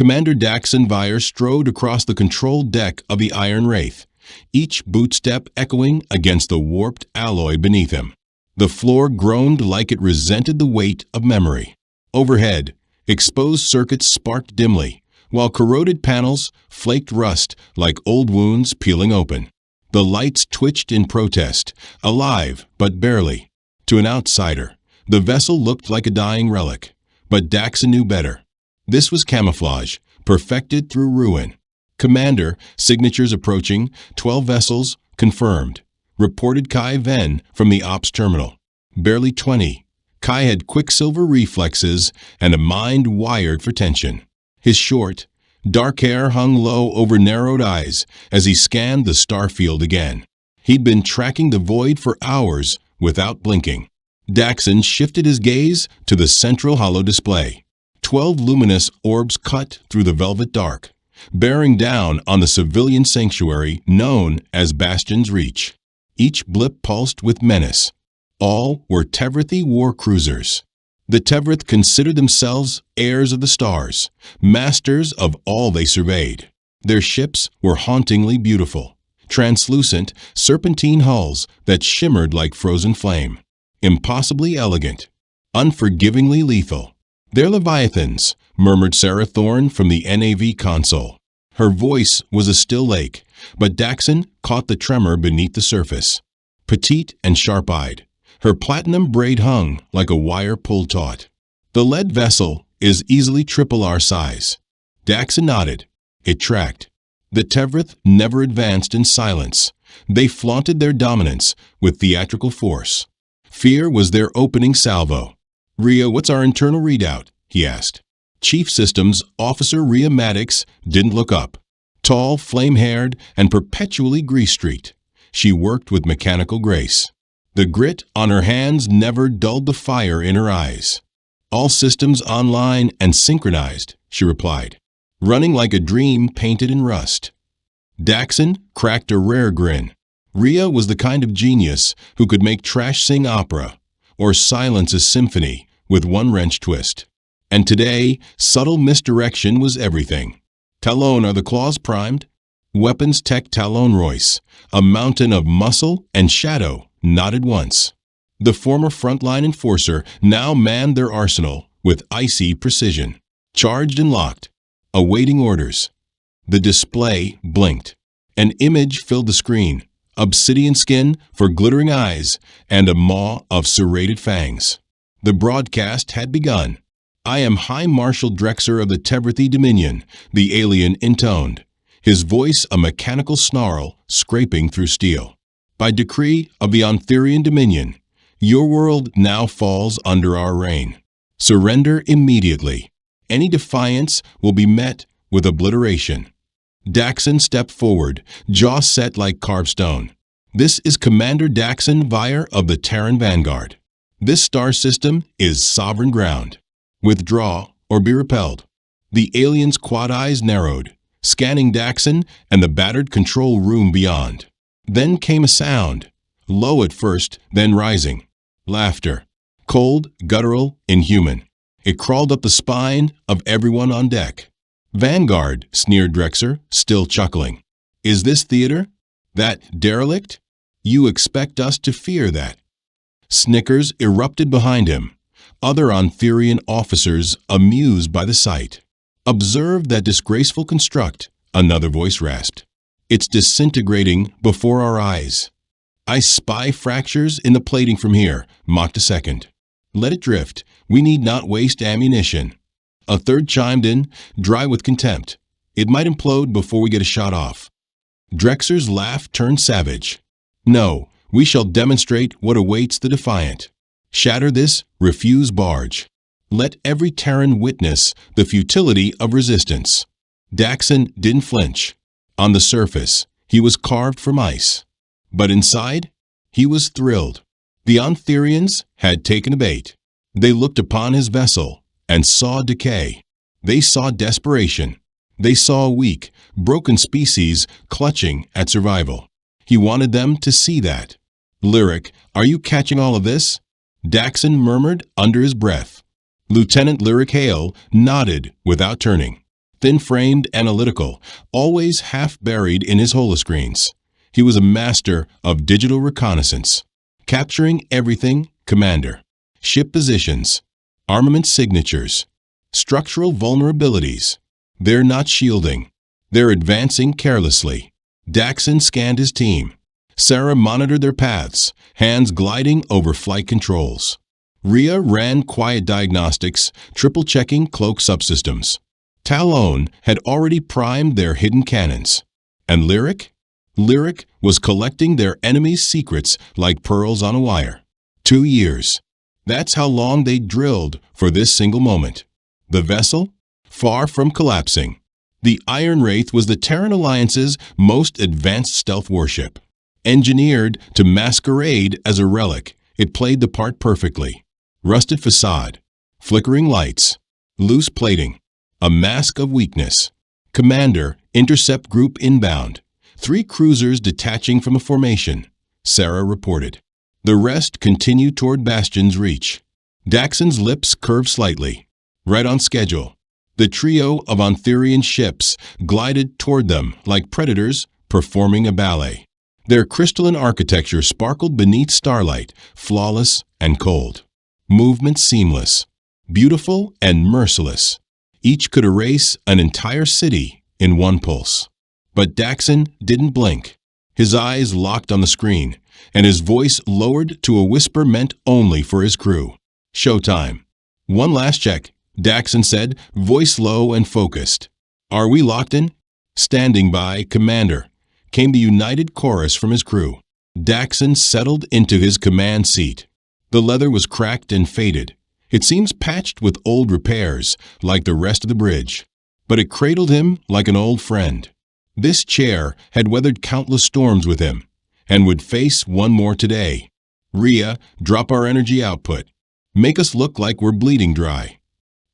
Commander Daxon Vire strode across the control deck of the Iron Wraith, each bootstep echoing against the warped alloy beneath him. The floor groaned like it resented the weight of memory. Overhead, exposed circuits sparked dimly, while corroded panels flaked rust like old wounds peeling open. The lights twitched in protest, alive but barely. To an outsider, the vessel looked like a dying relic, but Daxon knew better. This was camouflage, perfected through ruin. Commander, signatures approaching, 12 vessels, confirmed. Reported Kai Ven from the ops terminal. Barely 20. Kai had quicksilver reflexes and a mind wired for tension. His short, dark hair hung low over narrowed eyes as he scanned the starfield again. He'd been tracking the void for hours without blinking. Daxon shifted his gaze to the central holo display. 12 luminous orbs cut through the velvet dark, bearing down on the civilian sanctuary known as Bastion's Reach. Each blip pulsed with menace. All were Tevrithi war cruisers. The Tevrith considered themselves heirs of the stars, masters of all they surveyed. Their ships were hauntingly beautiful, translucent, serpentine hulls that shimmered like frozen flame. Impossibly elegant, unforgivingly lethal. "They're Leviathans," murmured Sarah Thorne from the NAV console. Her voice was a still lake, but Daxon caught the tremor beneath the surface. Petite and sharp-eyed, her platinum braid hung like a wire pulled taut. "The lead vessel is easily triple our size." Daxon nodded. It tracked. The Tevrith never advanced in silence. They flaunted their dominance with theatrical force. Fear was their opening salvo. "Rhea, what's our internal readout?" he asked. Chief Systems Officer Rhea Maddox didn't look up. Tall, flame-haired, and perpetually grease-streaked, she worked with mechanical grace. The grit on her hands never dulled the fire in her eyes. "All systems online and synchronized," she replied, running like a dream painted in rust. Daxon cracked a rare grin. Rhea was the kind of genius who could make trash sing opera or silence a symphony with one wrench twist. And today, subtle misdirection was everything. "Talon, are the claws primed?" Weapons Tech Talon Royce, a mountain of muscle and shadow, nodded once. The former frontline enforcer now manned their arsenal with icy precision. Charged and locked, awaiting orders. The display blinked. An image filled the screen. Obsidian skin for glittering eyes and a maw of serrated fangs. The broadcast had begun. "I am High Marshal Drexer of the Tevrithi Dominion," the alien intoned, his voice a mechanical snarl scraping through steel. "By decree of the Ontherian Dominion, your world now falls under our reign. Surrender immediately. Any defiance will be met with obliteration." Daxon stepped forward, jaw set like carved stone. "This is Commander Daxon Vire of the Terran Vanguard. This star system is sovereign ground. Withdraw or be repelled." The alien's quad eyes narrowed, scanning Daxon and the battered control room beyond. Then came a sound, low at first, then rising. Laughter. Cold, guttural, inhuman. It crawled up the spine of everyone on deck. "Vanguard," sneered Drexer, still chuckling. "Is this theater? That derelict? You expect us to fear that?" Snickers erupted behind him. Other Ontherian officers amused by the sight. "Observe that disgraceful construct," another voice rasped. "It's disintegrating before our eyes." "I spy fractures in the plating from here," mocked a second. "Let it drift. We need not waste ammunition." A third chimed in, dry with contempt. "It might implode before we get a shot off." Drexer's laugh turned savage. "No, we shall demonstrate what awaits the defiant. Shatter this, refuse barge. Let every Terran witness the futility of resistance." Daxon didn't flinch. On the surface, he was carved from ice. But inside, he was thrilled. The Ontherians had taken a bait. They looked upon his vessel and saw decay. They saw desperation. They saw a weak, broken species clutching at survival. He wanted them to see that. "Lyric, are you catching all of this?" Daxon murmured under his breath. Lieutenant Lyric Hale nodded without turning. thin-framed, analytical, always half buried in his holoscreens. He was a master of digital reconnaissance, capturing everything: commander, ship positions, armament signatures, structural vulnerabilities. They're not shielding. They're advancing carelessly. Daxon scanned his team. Sarah monitored their paths, hands gliding over flight controls. Rhea ran quiet diagnostics, triple-checking cloak subsystems. Talon had already primed their hidden cannons. And Lyric? Lyric was collecting their enemy's secrets like pearls on a wire. 2 years. That's how long they drilled for this single moment. The vessel? Far from collapsing. The Iron Wraith was the Terran Alliance's most advanced stealth warship. Engineered to masquerade as a relic, it played the part perfectly. Rusted facade, flickering lights, loose plating, a mask of weakness. Commander, intercept group inbound. 3 cruisers detaching from a formation, Sarah reported. The rest continued toward Bastion's reach. Daxon's lips curved slightly. Right on schedule. The trio of Ontherian ships glided toward them like predators performing a ballet. Their crystalline architecture sparkled beneath starlight, flawless and cold. Movement seamless, beautiful and merciless. Each could erase an entire city in one pulse. But Daxon didn't blink. His eyes locked on the screen, and his voice lowered to a whisper meant only for his crew. Showtime. One last check, Daxon said, voice low and focused. Are we locked in? Standing by, Commander, came the united chorus from his crew. Daxon settled into his command seat. The leather was cracked and faded. It seems patched with old repairs, like the rest of the bridge. But it cradled him like an old friend. This chair had weathered countless storms with him, and would face one more today. Rhea, drop our energy output. Make us look like we're bleeding dry.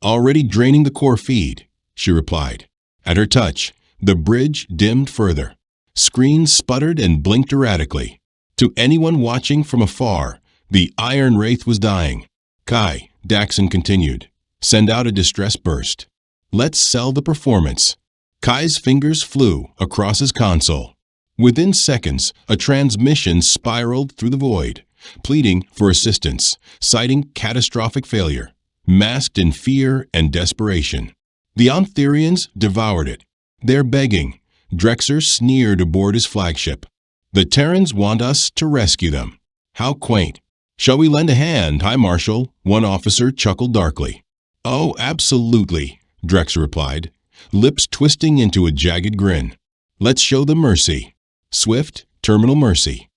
Already draining the core feed, she replied. At her touch, the bridge dimmed further. Screens sputtered and blinked erratically. To anyone watching from afar, the Iron Wraith was dying. Kai, Daxon continued, send out a distress burst. Let's sell the performance. Kai's fingers flew across his console. Within seconds, a transmission spiraled through the void, pleading for assistance, citing catastrophic failure, masked in fear and desperation. The Ontherians devoured it. They're begging. Drexer sneered aboard his flagship. The Terrans want us to rescue them. How quaint. Shall we lend a hand, High Marshal? One officer chuckled darkly. Oh, absolutely, Drexer replied, lips twisting into a jagged grin. Let's show them mercy. Swift, terminal mercy.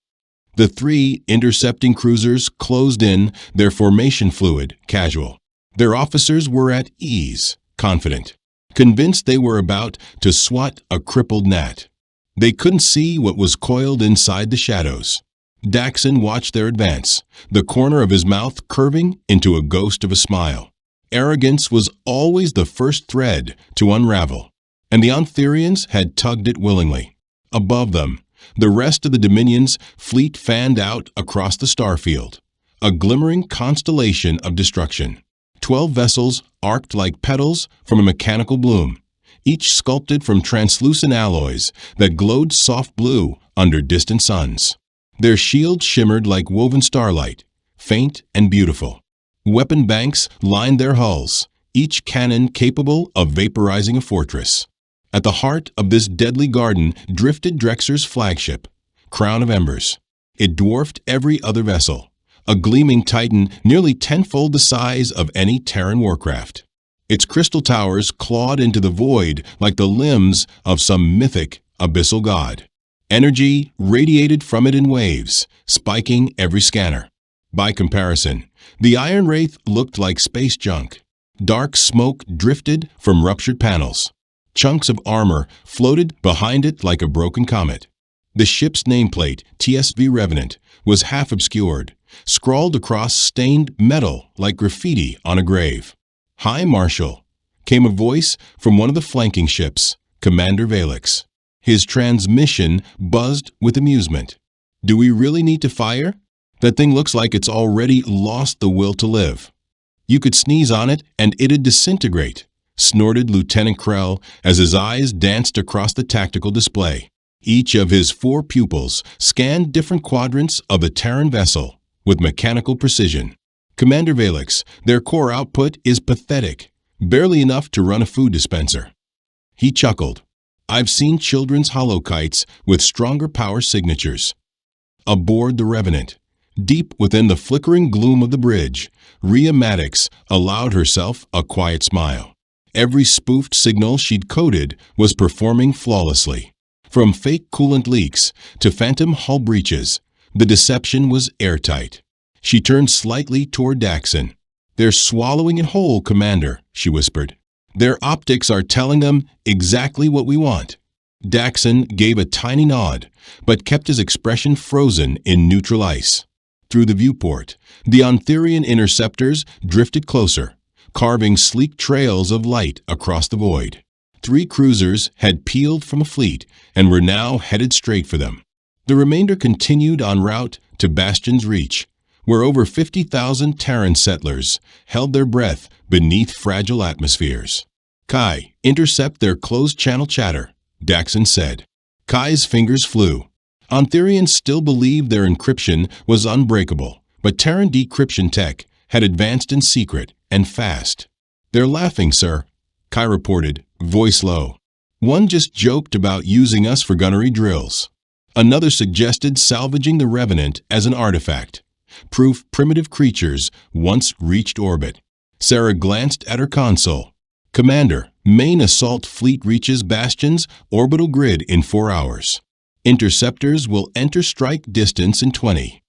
The 3 intercepting cruisers closed in, their formation fluid, casual. Their officers were at ease, confident, convinced they were about to swat a crippled gnat. They couldn't see what was coiled inside the shadows. Daxon watched their advance, the corner of his mouth curving into a ghost of a smile. Arrogance was always the first thread to unravel, and the Ontherians had tugged it willingly. Above them, the rest of the Dominion's fleet fanned out across the starfield, a glimmering constellation of destruction. 12 vessels arced like petals from a mechanical bloom, each sculpted from translucent alloys that glowed soft blue under distant suns. Their shields shimmered like woven starlight, faint and beautiful. Weapon banks lined their hulls, each cannon capable of vaporizing a fortress. At the heart of this deadly garden drifted Drexer's flagship, Crown of Embers. It dwarfed every other vessel, a gleaming titan nearly tenfold the size of any Terran warcraft. Its crystal towers clawed into the void like the limbs of some mythic abyssal god. Energy radiated from it in waves, spiking every scanner. By comparison, the Iron Wraith looked like space junk. Dark smoke drifted from ruptured panels. Chunks of armor floated behind it like a broken comet. The ship's nameplate, TSV Revenant, was half obscured, scrawled across stained metal like graffiti on a grave. High Marshal, came a voice from one of the flanking ships, Commander Valix. His transmission buzzed with amusement. Do we really need to fire? That thing looks like it's already lost the will to live. You could sneeze on it and it'd disintegrate. snorted Lieutenant Krell as his eyes danced across the tactical display. Each of his 4 pupils scanned different quadrants of the Terran vessel with mechanical precision. Commander Valix, their core output is pathetic, barely enough to run a food dispenser. He chuckled. I've seen children's holokites with stronger power signatures. Aboard the Revenant, deep within the flickering gloom of the bridge, Rhea Maddox allowed herself a quiet smile. Every spoofed signal she'd coded was performing flawlessly. From fake coolant leaks to phantom hull breaches, the deception was airtight. She turned slightly toward Daxon. They're swallowing it whole, Commander, she whispered. Their optics are telling them exactly what we want. Daxon gave a tiny nod, but kept his expression frozen in neutral ice. Through the viewport, the Ontherian interceptors drifted closer, carving sleek trails of light across the void. 3 cruisers had peeled from a fleet and were now headed straight for them. The remainder continued en route to Bastion's Reach, where over 50,000 Terran settlers held their breath beneath fragile atmospheres. Kai, intercept their closed-channel chatter, Daxon said. Kai's fingers flew. Ontherians still believed their encryption was unbreakable, but Terran decryption tech had advanced in secret and fast. They're laughing, sir, Kai reported, voice low. One just joked about using us for gunnery drills. Another suggested salvaging the Revenant as an artifact, proof primitive creatures once reached orbit. Sarah glanced at her console. Commander, main assault fleet reaches Bastion's orbital grid in 4 hours. Interceptors will enter strike distance in 20.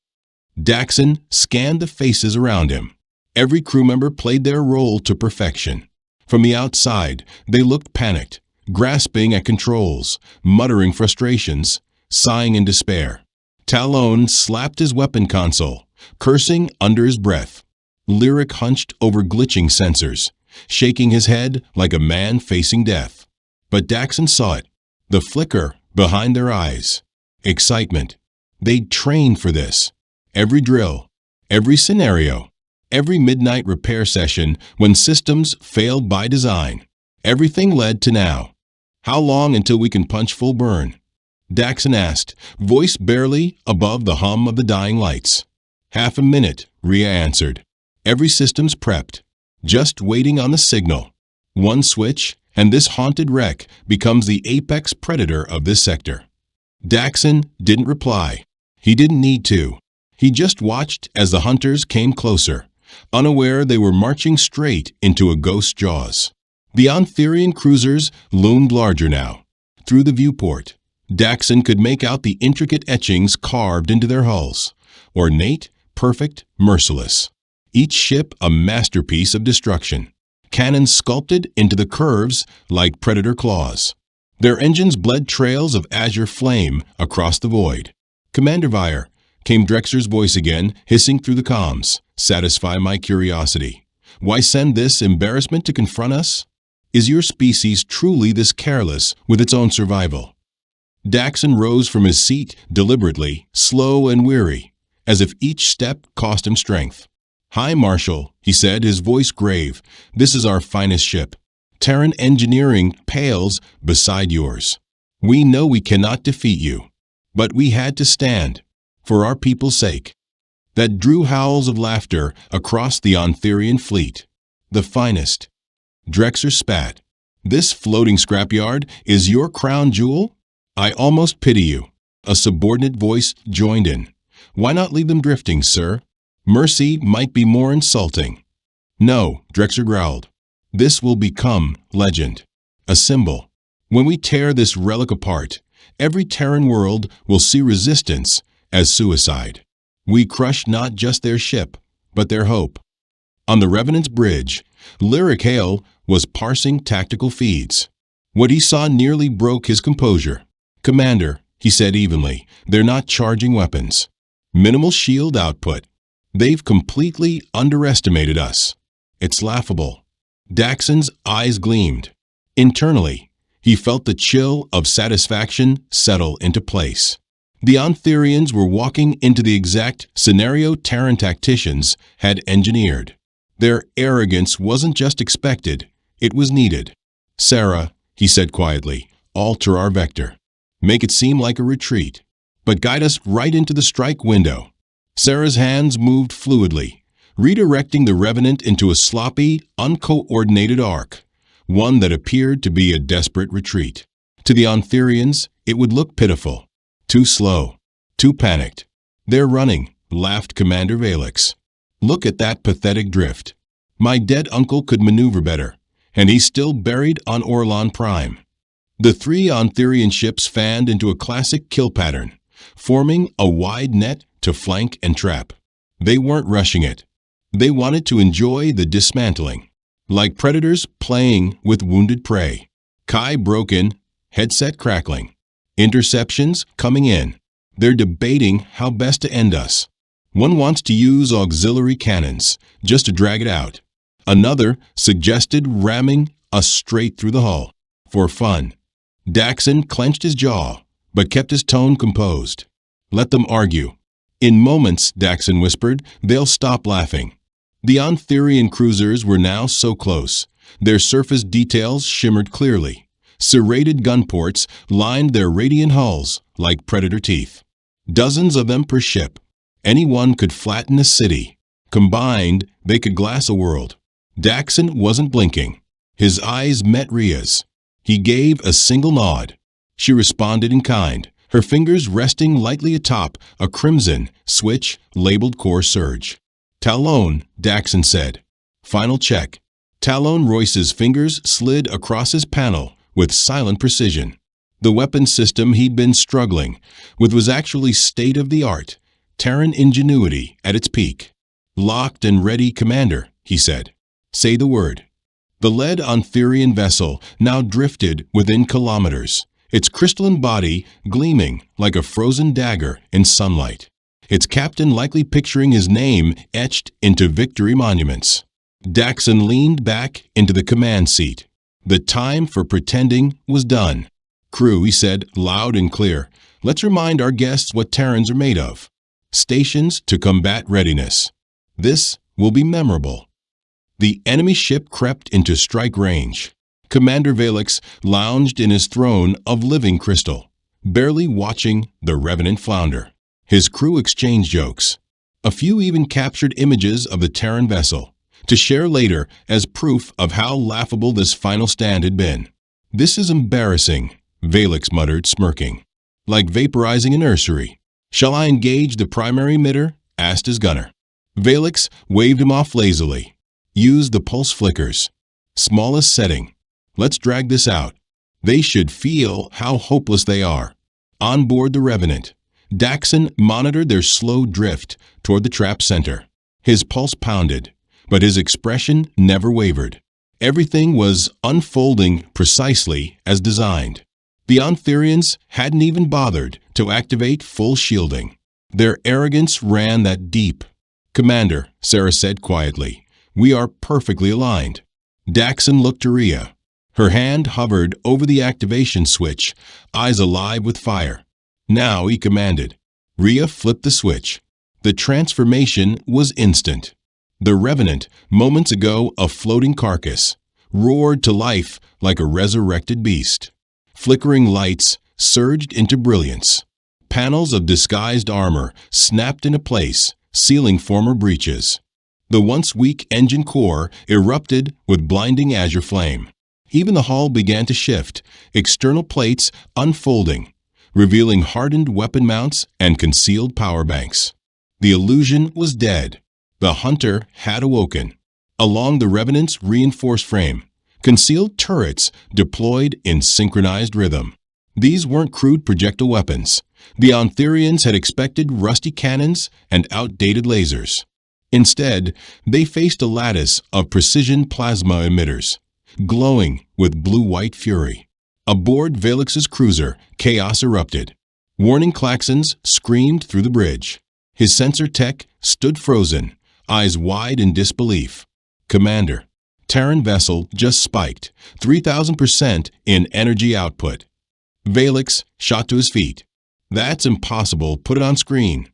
Daxon scanned the faces around him. Every crew member played their role to perfection. From the outside, they looked panicked, grasping at controls, muttering frustrations, sighing in despair. Talon slapped his weapon console, cursing under his breath. Lyric hunched over glitching sensors, shaking his head like a man facing death. But Daxon saw it, the flicker behind their eyes. Excitement. They'd trained for this. Every drill, every scenario, every midnight repair session when systems failed by design. Everything led to now. How long until we can punch full burn? Daxon asked, voice barely above the hum of the dying lights. Half a minute, Rhea answered. Every system's prepped, just waiting on the signal. One switch, and this haunted wreck becomes the apex predator of this sector. Daxon didn't reply. He didn't need to. He just watched as the hunters came closer, unaware they were marching straight into a ghost's jaws. The Ontherian cruisers loomed larger now. Through the viewport, Daxon could make out the intricate etchings carved into their hulls. Ornate, perfect, merciless. Each ship a masterpiece of destruction. Cannons sculpted into the curves like predator claws. Their engines bled trails of azure flame across the void. Commander Vire, came Drexer's voice again, hissing through the comms. Satisfy my curiosity. Why send this embarrassment to confront us? Is your species truly this careless with its own survival? Daxon rose from his seat deliberately, slow and weary, as if each step cost him strength. Hi, Marshal, he said, his voice grave. This is our finest ship. Terran engineering pales beside yours. We know we cannot defeat you, but we had to stand, for our people's sake. That drew howls of laughter across the Ontherian fleet. The finest. Drexer spat. This floating scrapyard is your crown jewel? I almost pity you. A subordinate voice joined in. Why not leave them drifting, sir? Mercy might be more insulting. No, Drexer growled. This will become legend. A symbol. When we tear this relic apart, every Terran world will see resistance as suicide. We crush not just their ship, but their hope. On the Revenant's bridge, Lyric Hale was parsing tactical feeds. What he saw nearly broke his composure. Commander, he said evenly, they're not charging weapons. Minimal shield output. They've completely underestimated us. It's laughable. Daxon's eyes gleamed. Internally, he felt the chill of satisfaction settle into place. The Ontherians were walking into the exact scenario Terran tacticians had engineered. Their arrogance wasn't just expected, It was needed. "Sarah," he said quietly, "alter our vector. Make it seem like a retreat, but guide us right into the strike window." Sarah's hands moved fluidly, redirecting the Revenant into a sloppy, uncoordinated arc, one that appeared to be a desperate retreat. To the Ontherians, it would look pitiful. Too slow. Too panicked. "They're running," laughed Commander Valix. "Look at that pathetic drift. My dead uncle could maneuver better, and he's still buried on Orlon Prime." The three Ontherian ships fanned into a classic kill pattern, forming a wide net to flank and trap. They weren't rushing it. They wanted to enjoy the dismantling, like predators playing with wounded prey. Kai broke in, headset crackling. Interceptions coming in. They're debating how best to end us. One wants to use auxiliary cannons, just to drag it out. Another suggested ramming us straight through the hull, for fun. Daxon clenched his jaw, but kept his tone composed. "Let them argue." "In moments," Daxon whispered, "they'll stop laughing." The Ontherian cruisers were now so close. Their surface details shimmered clearly. Serrated gun ports lined their radiant hulls like predator teeth. Dozens of them per ship. Any one could flatten a city. Combined, they could glass a world. Daxon wasn't blinking. His eyes met Rhea's. He gave a single nod. She responded in kind, her fingers resting lightly atop a crimson switch labeled Core Surge. "Talon," Daxon said. "Final check." Talon Royce's fingers slid across his panel with silent precision. The weapon system he'd been struggling with was actually state-of-the-art, Terran ingenuity at its peak. "Locked and ready, Commander," he said. "Say the word." The lead Ontherian vessel now drifted within kilometers, its crystalline body gleaming like a frozen dagger in sunlight. Its captain likely picturing his name etched into victory monuments. Daxon leaned back into the command seat. The time for pretending was done. "Crew," he said, loud and clear, "let's remind our guests what Terrans are made of. Stations to combat readiness. This will be memorable." The enemy ship crept into strike range. Commander Valix lounged in his throne of living crystal, barely watching the Revenant flounder. His crew exchanged jokes. A few even captured images of the Terran vessel, to share later as proof of how laughable this final stand had been. "This is embarrassing," Valix muttered, smirking. "Like vaporizing a nursery." "Shall I engage the primary emitter?" asked his gunner. Valix waved him off lazily. "Use the pulse flickers. Smallest setting. Let's drag this out. They should feel how hopeless they are." On board the Revenant, Daxon monitored their slow drift toward the trap center. His pulse pounded, but his expression never wavered. Everything was unfolding precisely as designed. The Ontherians hadn't even bothered to activate full shielding. Their arrogance ran that deep. "Commander," Sarah said quietly, "we are perfectly aligned." Daxon looked to Rhea. Her hand hovered over the activation switch, eyes alive with fire. "Now," he commanded. Rhea flipped the switch. The transformation was instant. The Revenant, moments ago a floating carcass, roared to life like a resurrected beast. Flickering lights surged into brilliance. Panels of disguised armor snapped into place, sealing former breaches. The once weak engine core erupted with blinding azure flame. Even the hull began to shift, external plates unfolding, revealing hardened weapon mounts and concealed power banks. The illusion was dead. The hunter had awoken. Along the Revenant's reinforced frame, concealed turrets deployed in synchronized rhythm. These weren't crude projectile weapons. The Ontherians had expected rusty cannons and outdated lasers. Instead, they faced a lattice of precision plasma emitters, glowing with blue-white fury. Aboard Valix's cruiser, chaos erupted. Warning klaxons screamed through the bridge. His sensor tech stood frozen, eyes wide in disbelief. "Commander, Terran vessel just spiked, 3,000% in energy output." Valix shot to his feet. "That's impossible. Put it on screen."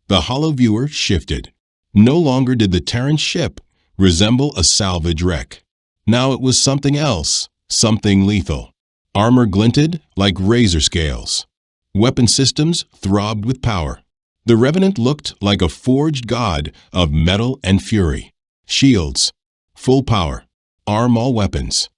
The hollow viewer shifted. No longer did the Terran ship resemble a salvage wreck. Now it was something else, something lethal. Armor glinted like razor scales. Weapon systems throbbed with power. The Revenant looked like a forged god of metal and fury. Shields, full power, arm all weapons.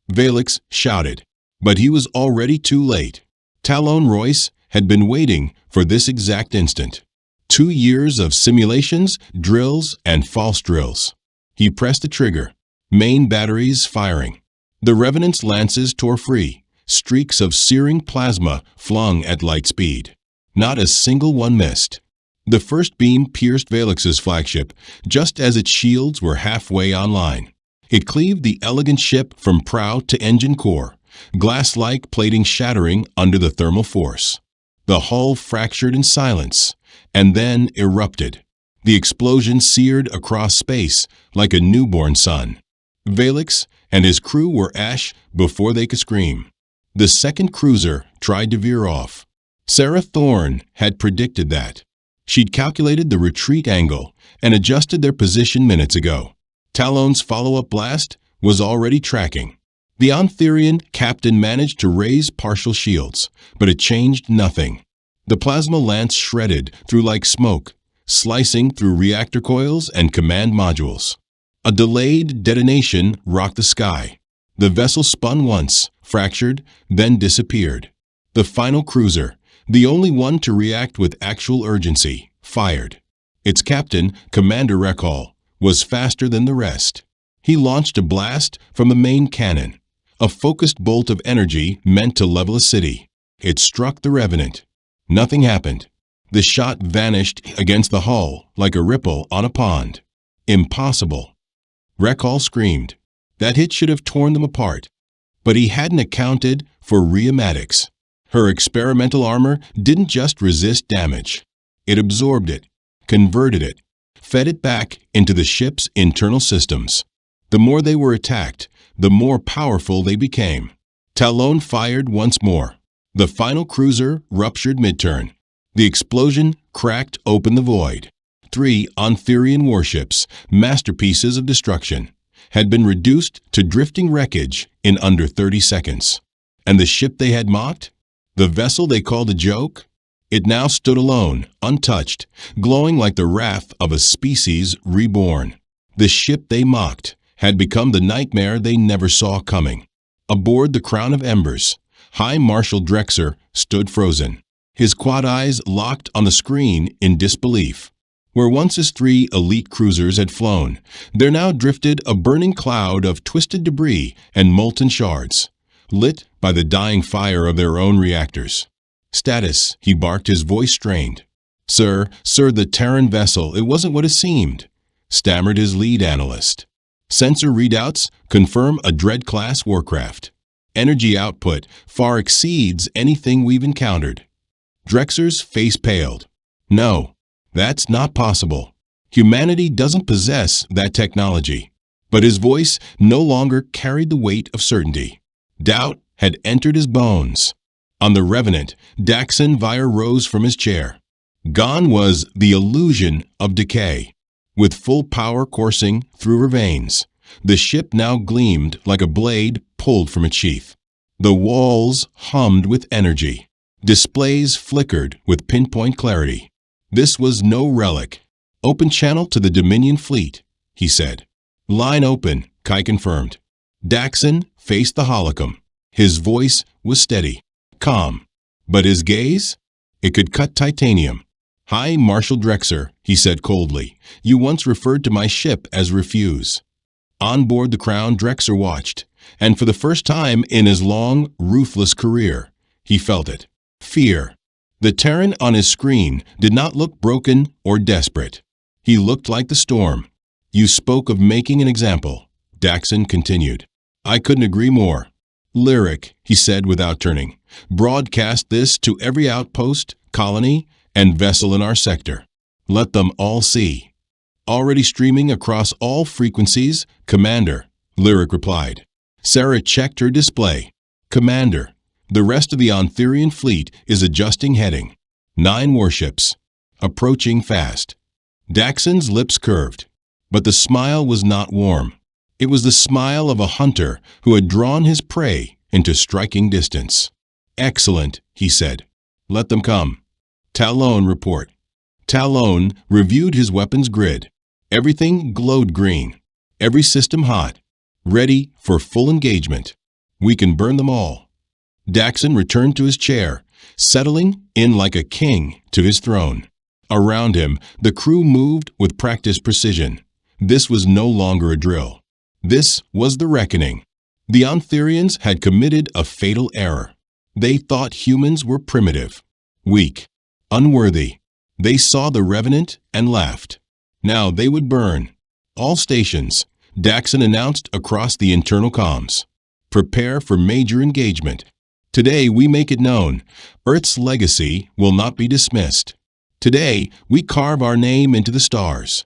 Valix shouted, but he was already too late. Talon Royce had been waiting for this exact instant. 2 years of simulations, drills, and false drills. He pressed the trigger, main batteries firing. The Revenant's lances tore free, streaks of searing plasma flung at light speed. Not a single one missed. The first beam pierced Valix's flagship just as its shields were halfway online. It cleaved the elegant ship from prow to engine core, glass-like plating shattering under the thermal force. The hull fractured in silence, and then erupted. The explosion seared across space like a newborn sun. Valix and his crew were ash before they could scream. The second cruiser tried to veer off. Sarah Thorne had predicted that. She'd calculated the retreat angle and adjusted their position minutes ago. Talon's follow-up blast was already tracking. The Ontherian captain managed to raise partial shields, but it changed nothing. The plasma lance shredded through like smoke, slicing through reactor coils and command modules. A delayed detonation rocked the sky. The vessel spun once, fractured, then disappeared. The final cruiser, the only one to react with actual urgency, fired. Its captain, Commander Recall, was faster than the rest. He launched a blast from the main cannon, a focused bolt of energy meant to level a city. It struck the Revenant. Nothing happened. The shot vanished against the hull like a ripple on a pond. Impossible. Recall screamed. That hit should have torn them apart. But he hadn't accounted for rheumatics. Her experimental armor didn't just resist damage. It absorbed it, converted it, fed it back into the ship's internal systems. The more they were attacked, the more powerful they became. Talon fired once more. The final cruiser ruptured mid-turn. The explosion cracked open the void. 3 Ontherian warships, masterpieces of destruction, had been reduced to drifting wreckage in under 30 seconds. And the ship they had mocked? The vessel they called a joke? It now stood alone, untouched, glowing like the wrath of a species reborn. The ship they mocked had become the nightmare they never saw coming. Aboard the Crown of Embers, High Marshal Drexer stood frozen, his quad eyes locked on the screen in disbelief. Where once his 3 elite cruisers had flown, there now drifted a burning cloud of twisted debris and molten shards, lit by the dying fire of their own reactors. "Status," he barked, his voice strained. Sir, the Terran vessel, it wasn't what it seemed," stammered his lead analyst. "Sensor readouts confirm a Dread-class warcraft. Energy output far exceeds anything we've encountered." Drexer's face paled. "No, that's not possible. Humanity doesn't possess that technology." But his voice no longer carried the weight of certainty. Doubt had entered his bones. On the Revenant, Daxon Vire rose from his chair. Gone was the illusion of decay. With full power coursing through her veins, the ship now gleamed like a blade pulled from its sheath. The walls hummed with energy. Displays flickered with pinpoint clarity. This was no relic. "Open channel to the Dominion fleet," he said. "Line open," Kai confirmed. Daxon faced the holocom. His voice was steady, calm. But his gaze? It could cut titanium. "High Marshal Drexer," he said coldly, "you once referred to my ship as Refuse." On board the Crown, Drexer watched, and for the first time in his long, ruthless career, he felt it. Fear. The Terran on his screen did not look broken or desperate. He looked like the storm. "You spoke of making an example," Daxon continued. "I couldn't agree more. Lyric," he said without turning. "Broadcast this to every outpost, colony, and vessel in our sector. Let them all see." "Already streaming across all frequencies, Commander," Lyric replied. Sarah checked her display. "Commander, the rest of the Ontherian fleet is adjusting heading. 9 warships. Approaching fast." Daxon's lips curved, but the smile was not warm. It was the smile of a hunter who had drawn his prey into striking distance. "Excellent," he said. "Let them come." Talon report. Talon reviewed his weapons grid. Everything glowed green. Every system hot. Ready for full engagement. "We can burn them all." Daxon returned to his chair, settling in like a king to his throne. Around him, the crew moved with practiced precision. This was no longer a drill. This was the reckoning. The Ontherians had committed a fatal error. They thought humans were primitive, weak, unworthy. They saw the Revenant and laughed. Now they would burn. "All stations," Daxon announced across the internal comms. "Prepare for major engagement. Today we make it known, Earth's legacy will not be dismissed. Today we carve our name into the stars."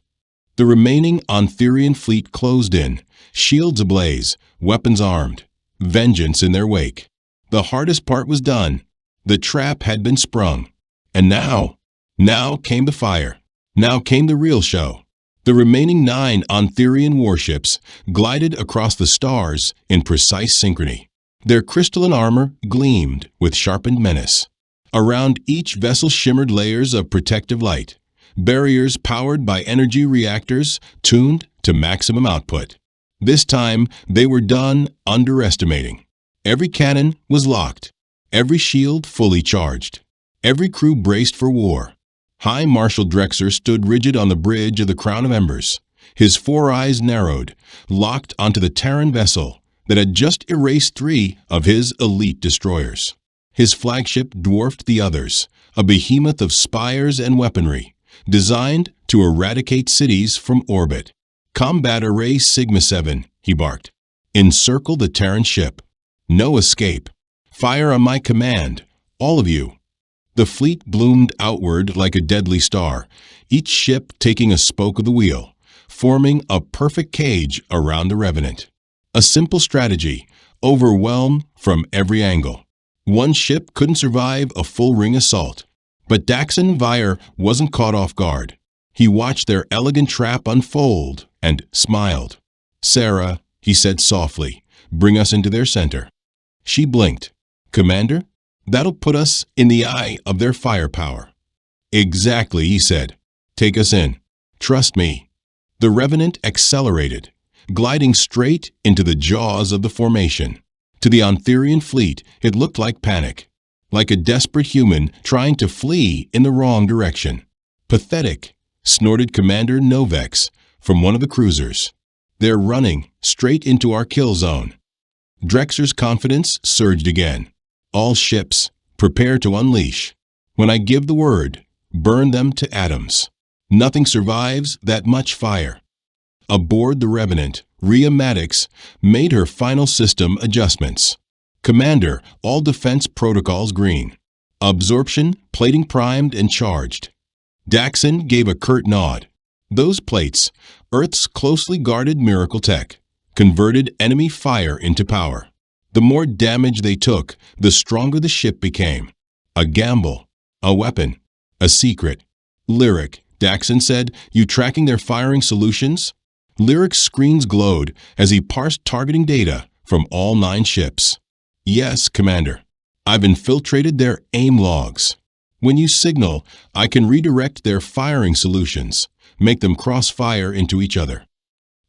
The remaining Ontherian fleet closed in, shields ablaze, weapons armed, vengeance in their wake. The hardest part was done. The trap had been sprung. And now came the fire. Now came the real show. The remaining 9 Ontherian warships glided across the stars in precise synchrony. Their crystalline armor gleamed with sharpened menace. Around each vessel shimmered layers of protective light, barriers powered by energy reactors tuned to maximum output. This time, they were done underestimating. Every cannon was locked, every shield fully charged, every crew braced for war. High Marshal Drexer stood rigid on the bridge of the Crown of Embers. His 4 eyes narrowed, locked onto the Terran vessel that had just erased 3 of his elite destroyers. His flagship dwarfed the others, a behemoth of spires and weaponry, designed to eradicate cities from orbit. "Combat Array Sigma 7, he barked. "Encircle the Terran ship. No escape. Fire on my command, all of you." The fleet bloomed outward like a deadly star, each ship taking a spoke of the wheel, forming a perfect cage around the Revenant. A simple strategy, overwhelm from every angle. One ship couldn't survive a full ring assault. But Daxon Vire wasn't caught off guard. He watched their elegant trap unfold and smiled. "Sarah," he said softly, "bring us into their center." She blinked. "Commander? That'll put us in the eye of their firepower." "Exactly," he said. "Take us in. Trust me." The Revenant accelerated, gliding straight into the jaws of the formation. To the Ontherian fleet, it looked like panic, like a desperate human trying to flee in the wrong direction. "Pathetic," snorted Commander Novex from one of the cruisers. "They're running straight into our kill zone." Drexer's confidence surged again. "All ships, prepare to unleash. When I give the word, burn them to atoms. Nothing survives that much fire." Aboard the Revenant, Rhea Maddox made her final system adjustments. "Commander, all defense protocols green. Absorption, plating primed and charged." Daxon gave a curt nod. Those plates, Earth's closely guarded miracle tech, converted enemy fire into power. The more damage they took, the stronger the ship became. A gamble, a weapon, a secret. "Lyric," Daxon said, "you tracking their firing solutions?" Lyric's screens glowed as he parsed targeting data from all 9 ships. "Yes, Commander. I've infiltrated their aim logs. When you signal, I can redirect their firing solutions, make them cross-fire into each other."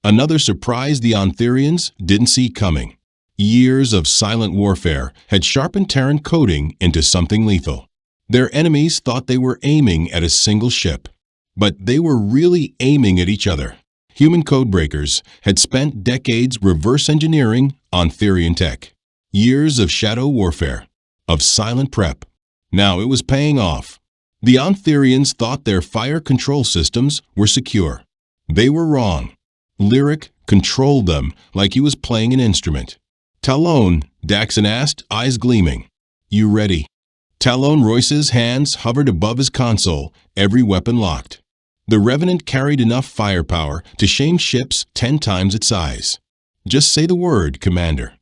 Another surprise the Ontherians didn't see coming. Years of silent warfare had sharpened Terran coding into something lethal. Their enemies thought they were aiming at a single ship, but they were really aiming at each other. Human codebreakers had spent decades reverse engineering Ontherian tech. Years of shadow warfare, of silent prep. Now it was paying off. The Ontherians thought their fire control systems were secure. They were wrong. Lyric controlled them like he was playing an instrument. "Talon," Daxon asked, eyes gleaming. "You ready?" Talon Royce's hands hovered above his console, every weapon locked. The Revenant carried enough firepower to shame ships 10 times its size. "Just say the word, Commander."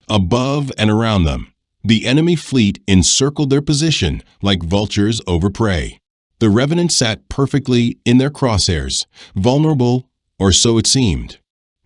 Above and around them, the enemy fleet encircled their position like vultures over prey. The Revenant sat perfectly in their crosshairs, vulnerable, or so it seemed.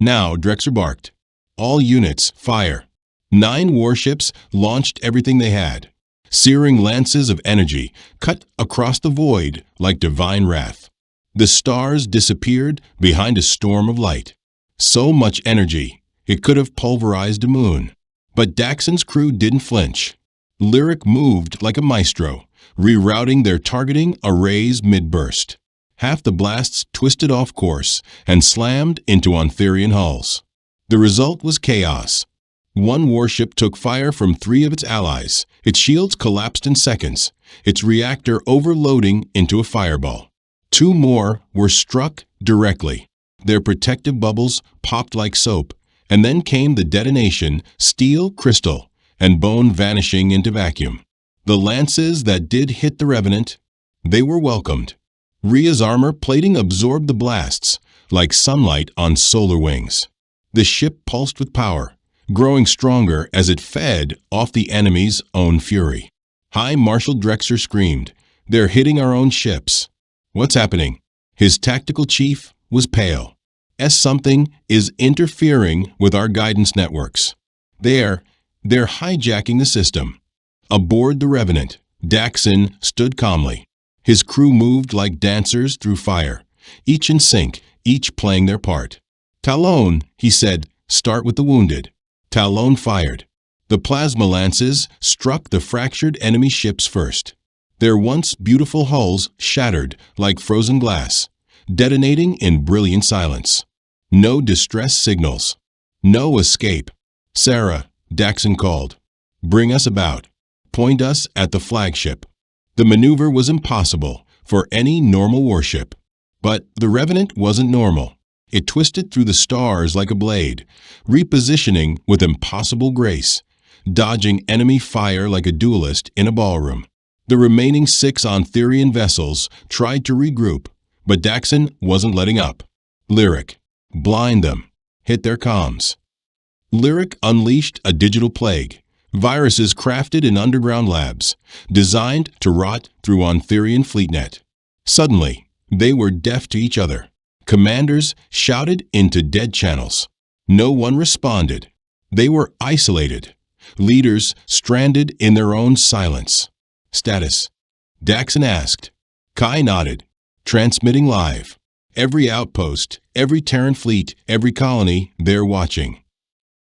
Now Drexer barked. All units, fire. 9 warships launched everything they had. Searing lances of energy cut across the void like divine wrath. The stars disappeared behind a storm of light. So much energy, it could have pulverized a moon. But Daxon's crew didn't flinch. Lyric moved like a maestro, rerouting their targeting arrays mid-burst. Half the blasts twisted off course and slammed into Ontherian hulls. The result was chaos. One warship took fire from 3 of its allies. Its shields collapsed in seconds, its reactor overloading into a fireball. 2 more were struck directly. Their protective bubbles popped like soap, and then came the detonation, steel, crystal, and bone vanishing into vacuum. The lances that did hit the Revenant, they were welcomed. Rhea's armor plating absorbed the blasts like sunlight on solar wings. The ship pulsed with power, growing stronger as it fed off the enemy's own fury. High Marshal Drexer screamed, "They're hitting our own ships." "What's happening?" His tactical chief was pale. Something is interfering with our guidance networks. They're hijacking the system." Aboard the Revenant, Daxon stood calmly. His crew moved like dancers through fire, each in sync, each playing their part. "Talon," he said, "start with the wounded." Talon fired. The plasma lances struck the fractured enemy ships first. Their once beautiful hulls shattered like frozen glass, detonating in brilliant silence. No distress signals. No escape. "Sarah," Daxon called. "Bring us about. Point us at the flagship." The maneuver was impossible for any normal warship. But the Revenant wasn't normal. It twisted through the stars like a blade, repositioning with impossible grace, dodging enemy fire like a duelist in a ballroom. The remaining 6 Ontherian vessels tried to regroup, but Daxon wasn't letting up. "Lyric, blind them. Hit their comms." Lyric unleashed a digital plague, viruses crafted in underground labs, designed to rot through Ontherian fleetnet. Suddenly, they were deaf to each other. Commanders shouted into dead channels. No one responded. They were isolated. Leaders stranded in their own silence. "Status?" Daxon asked. Kai nodded. "Transmitting live. Every outpost, every Terran fleet, every colony, they're watching."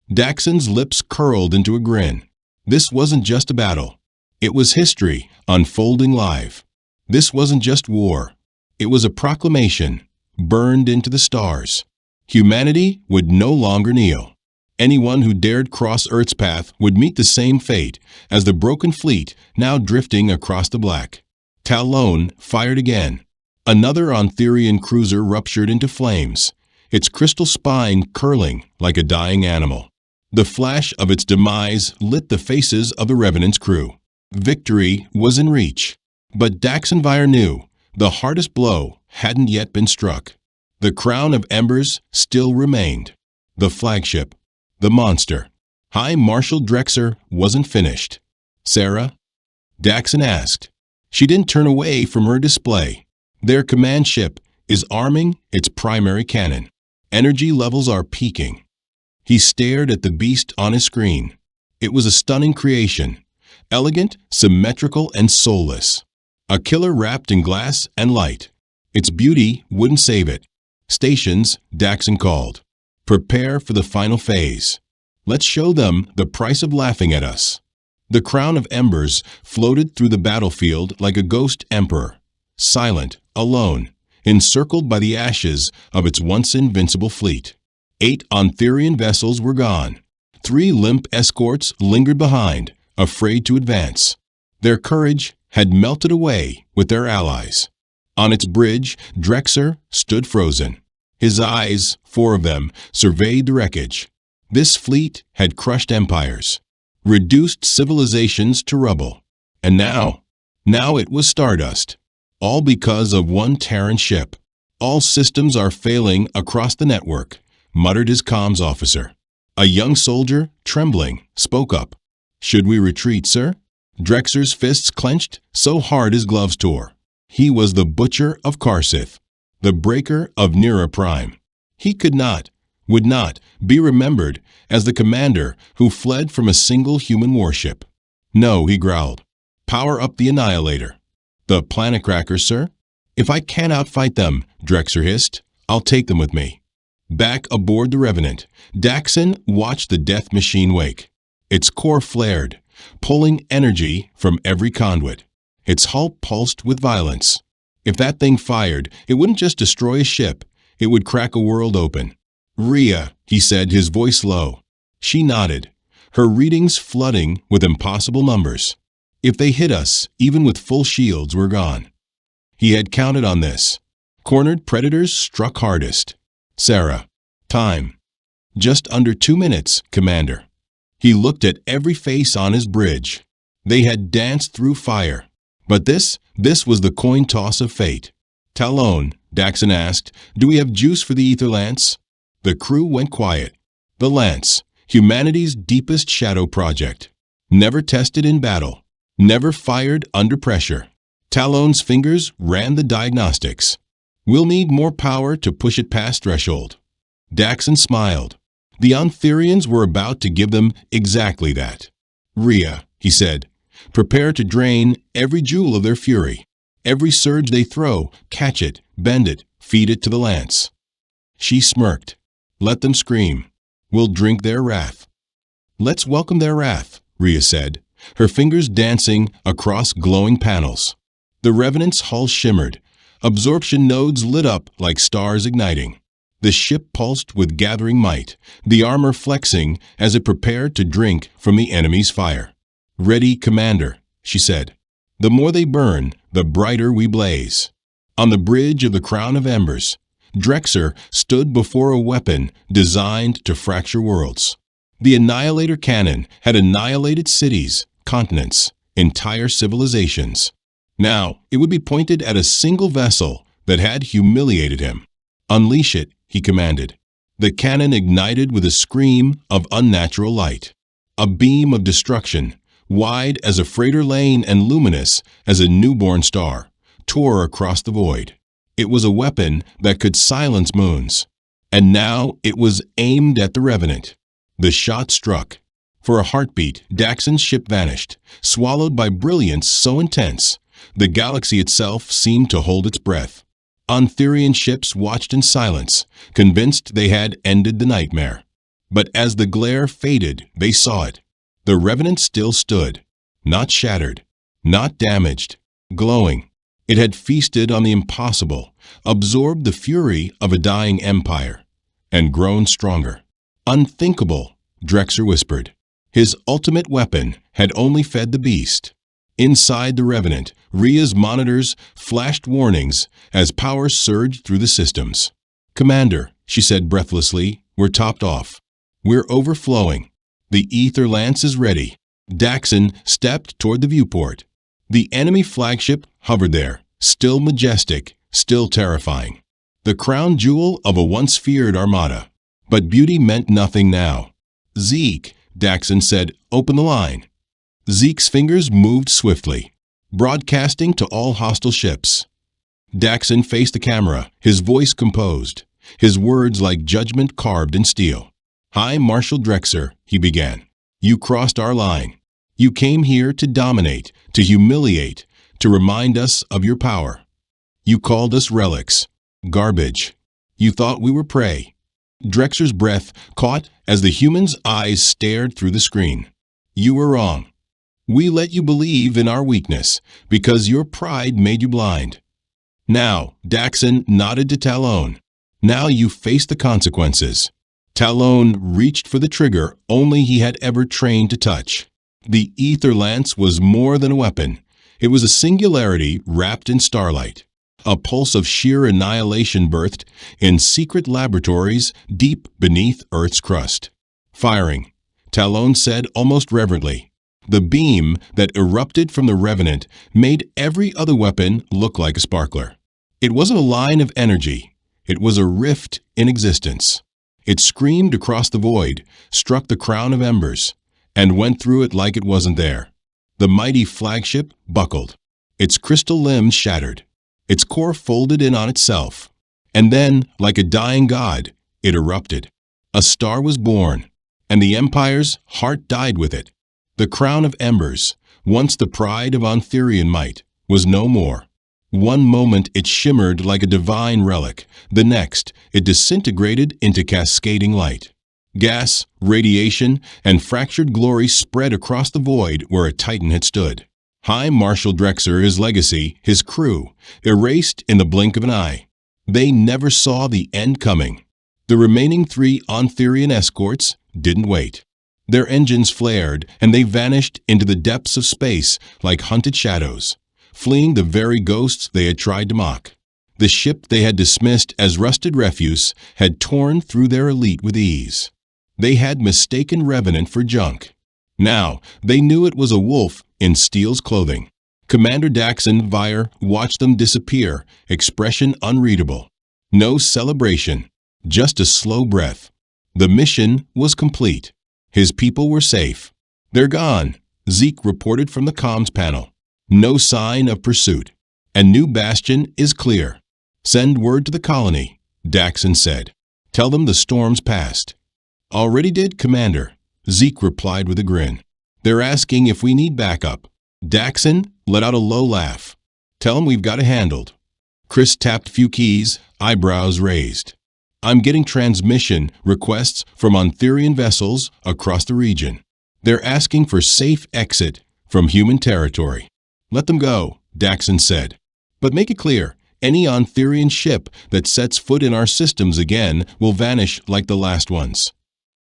Daxon's lips curled into a grin. This wasn't just a battle. It was history unfolding live. This wasn't just war. It was a proclamation, burned into the stars. Humanity would no longer kneel. Anyone who dared cross Earth's path would meet the same fate as the broken fleet now drifting across the black. Talon fired again. Another Ontherian cruiser ruptured into flames, its crystal spine curling like a dying animal. The flash of its demise lit the faces of the Revenant's crew. Victory was in reach. But Daxonvire knew the hardest blow hadn't yet been struck. The crown of embers still remained. The flagship. The monster. High Marshal Drexer wasn't finished. "Sarah?" Daxon asked. She didn't turn away from her display. "Their command ship is arming its primary cannon. Energy levels are peaking." He stared at the beast on his screen. It was a stunning creation, elegant, symmetrical, and soulless. A killer wrapped in glass and light. Its beauty wouldn't save it. "Stations," Daxon called. "Prepare for the final phase. Let's show them the price of laughing at us." The crown of embers floated through the battlefield like a ghost emperor, silent, alone, encircled by the ashes of its once invincible fleet. 8 Ontherian vessels were gone. 3 limp escorts lingered behind, afraid to advance. Their courage had melted away with their allies. On its bridge, Drexer stood frozen. His eyes, 4 of them, surveyed the wreckage. This fleet had crushed empires, reduced civilizations to rubble. And now it was stardust. All because of one Terran ship. "All systems are failing across the network," muttered his comms officer. A young soldier, trembling, spoke up. "Should we retreat, sir?" Drexer's fists clenched so hard his gloves tore. He was the butcher of Karsith, the breaker of Nera Prime. He could not, would not be remembered as the commander who fled from a single human warship. No, he growled. Power up the Annihilator. The planet crackers, sir? If I can't outfight them, Drexer hissed, I'll take them with me. Back aboard the Revenant, Daxon watched the death machine wake. Its core flared, pulling energy from every conduit. Its hull pulsed with violence. If that thing fired, it wouldn't just destroy a ship, it would crack a world open. Rhea, he said, his voice low. She nodded, her readings flooding with impossible numbers. If they hit us, even with full shields, we're gone. He had counted on this. Cornered predators struck hardest. Sarah. Time. Just under 2 minutes, Commander. He looked at every face on his bridge. They had danced through fire. But this was the coin toss of fate. Talon, Daxon asked, do we have juice for the ether lance? The crew went quiet. The lance, humanity's deepest shadow project. Never tested in battle. Never fired under pressure. Talon's fingers ran the diagnostics. We'll need more power to push it past threshold. Daxon smiled. The Ontherians were about to give them exactly that. Rhea, he said, prepare to drain every jewel of their fury. Every surge they throw, catch it, bend it, feed it to the lance. She smirked. Let them scream. We'll drink their wrath. Let's welcome their wrath, Rhea said, her fingers dancing across glowing panels. The Revenant's hull shimmered. Absorption nodes lit up like stars igniting. The ship pulsed with gathering might, the armor flexing as it prepared to drink from the enemy's fire. Ready, Commander, she said. The more they burn, the brighter we blaze. On the bridge of the Crown of Embers, Drexer stood before a weapon designed to fracture worlds. The Annihilator cannon had annihilated cities, continents, entire civilizations. Now, it would be pointed at a single vessel that had humiliated him. Unleash it, he commanded. The cannon ignited with a scream of unnatural light. A beam of destruction, wide as a freighter lane and luminous as a newborn star, tore across the void. It was a weapon that could silence moons. And now it was aimed at the Revenant. The shot struck. For a heartbeat, Daxon's ship vanished, swallowed by brilliance so intense, the galaxy itself seemed to hold its breath. Ontherian ships watched in silence, convinced they had ended the nightmare. But as the glare faded, they saw it. The Revenant still stood, not shattered, not damaged, glowing. It had feasted on the impossible, absorbed the fury of a dying empire, and grown stronger. Unthinkable, Drexer whispered. His ultimate weapon had only fed the beast. Inside the Revenant, Rhea's monitors flashed warnings as power surged through the systems. Commander, she said breathlessly, we're topped off. We're overflowing. The ether lance is ready. Daxon stepped toward the viewport. The enemy flagship hovered there, still majestic, still terrifying. The crown jewel of a once feared armada. But beauty meant nothing now. Zeke, Daxon said, open the line. Zeke's fingers moved swiftly, broadcasting to all hostile ships. Daxon faced the camera, his voice composed, his words like judgment carved in steel. Hi, Marshal Drexer, he began. You crossed our line. You came here to dominate, to humiliate, to remind us of your power. You called us relics, garbage. You thought we were prey. Drexer's breath caught as the human's eyes stared through the screen. You were wrong. We let you believe in our weakness because your pride made you blind. Now, Daxon nodded to Talon. Now you face the consequences. Talon reached for the trigger only he had ever trained to touch. The ether lance was more than a weapon. It was a singularity wrapped in starlight. A pulse of sheer annihilation birthed in secret laboratories deep beneath Earth's crust. Firing, Talon said almost reverently. The beam that erupted from the Revenant made every other weapon look like a sparkler. It wasn't a line of energy. It was a rift in existence. It screamed across the void, struck the Crown of Embers, and went through it like it wasn't there. The mighty flagship buckled. Its crystal limbs shattered. Its core folded in on itself. And then, like a dying god, it erupted. A star was born, and the Empire's heart died with it. The crown of embers, once the pride of Anthurian might, was no more. One moment it shimmered like a divine relic, the next it disintegrated into cascading light. Gas, radiation, and fractured glory spread across the void where a Titan had stood. High Marshal Drexer, his legacy, his crew, erased in the blink of an eye. They never saw the end coming. The remaining 3 Anthurian escorts didn't wait. Their engines flared, and they vanished into the depths of space like hunted shadows, fleeing the very ghosts they had tried to mock. The ship they had dismissed as rusted refuse had torn through their elite with ease. They had mistaken Revenant for junk. Now they knew it was a wolf in Steel's clothing. Commander Daxon Vire watched them disappear, expression unreadable. No celebration, just a slow breath. The mission was complete. His people were safe. "They're gone," Zeke reported from the comms panel. "No sign of pursuit. And New Bastion is clear. Send word to the colony," Daxon said. "Tell them the storm's passed." "Already did, Commander," Zeke replied with a grin. "They're asking if we need backup." Daxon let out a low laugh. "Tell them we've got it handled." Chris tapped a few keys, eyebrows raised. "I'm getting transmission requests from Anthurian vessels across the region. They're asking for safe exit from human territory." "Let them go," Daxon said. "But make it clear, any Anthurian ship that sets foot in our systems again will vanish like the last ones."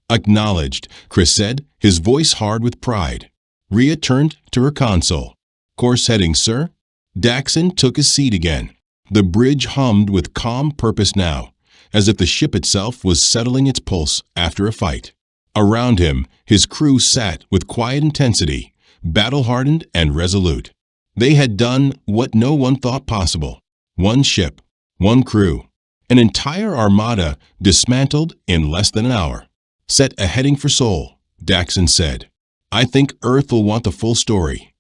"Acknowledged," Chris said, his voice hard with pride. Rhea turned to her console. "Course heading, sir?" Daxon took his seat again. The bridge hummed with calm purpose now, as if the ship itself was settling its pulse after a fight. Around him, his crew sat with quiet intensity, battle-hardened and resolute. They had done what no one thought possible. One ship, one crew, an entire armada dismantled in less than an hour. "Set a heading for Sol," Daxon said. "I think Earth will want the full story."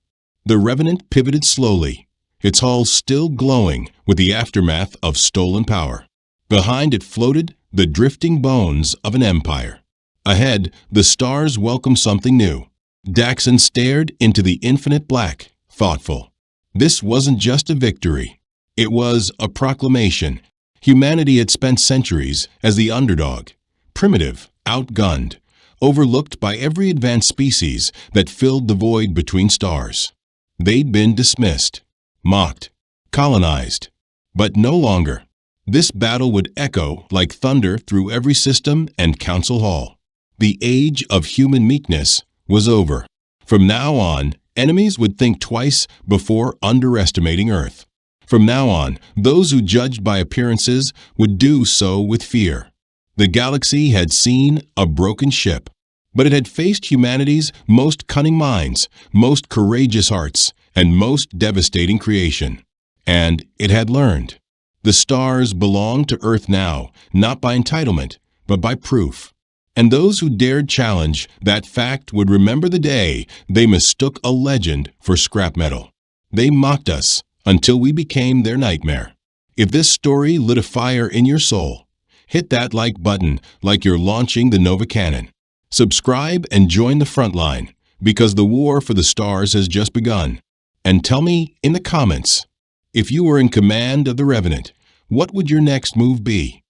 The Revenant pivoted slowly, its hull still glowing with the aftermath of stolen power. Behind it floated the drifting bones of an empire. Ahead, the stars welcomed something new. Daxon stared into the infinite black, thoughtful. This wasn't just a victory. It was a proclamation. Humanity had spent centuries as the underdog, primitive, outgunned, overlooked by every advanced species that filled the void between stars. They'd been dismissed, mocked, colonized, but no longer. This battle would echo like thunder through every system and council hall. The age of human meekness was over. From now on, enemies would think twice before underestimating Earth. From now on, those who judged by appearances would do so with fear. The galaxy had seen a broken ship, but it had faced humanity's most cunning minds, most courageous hearts, and most devastating creation. And it had learned. The stars belonged to Earth now, not by entitlement, but by proof. And those who dared challenge that fact would remember the day they mistook a legend for scrap metal. They mocked us until we became their nightmare. If this story lit a fire in your soul, hit that like button like you're launching the Nova Cannon. Subscribe and join the front line, because the war for the stars has just begun. And tell me in the comments, if you were in command of the Revenant, what would your next move be?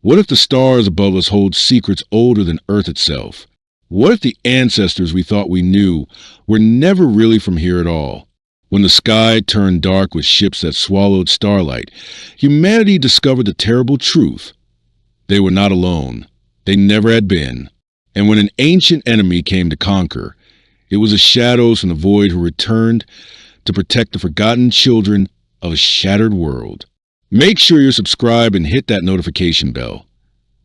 What if the stars above us hold secrets older than Earth itself? What if the ancestors we thought we knew were never really from here at all? When the sky turned dark with ships that swallowed starlight, humanity discovered the terrible truth. They were not alone. They never had been. And when an ancient enemy came to conquer, it was the shadows from the void who returned to protect the forgotten children of a shattered world. Make sure you're subscribed and hit that notification bell,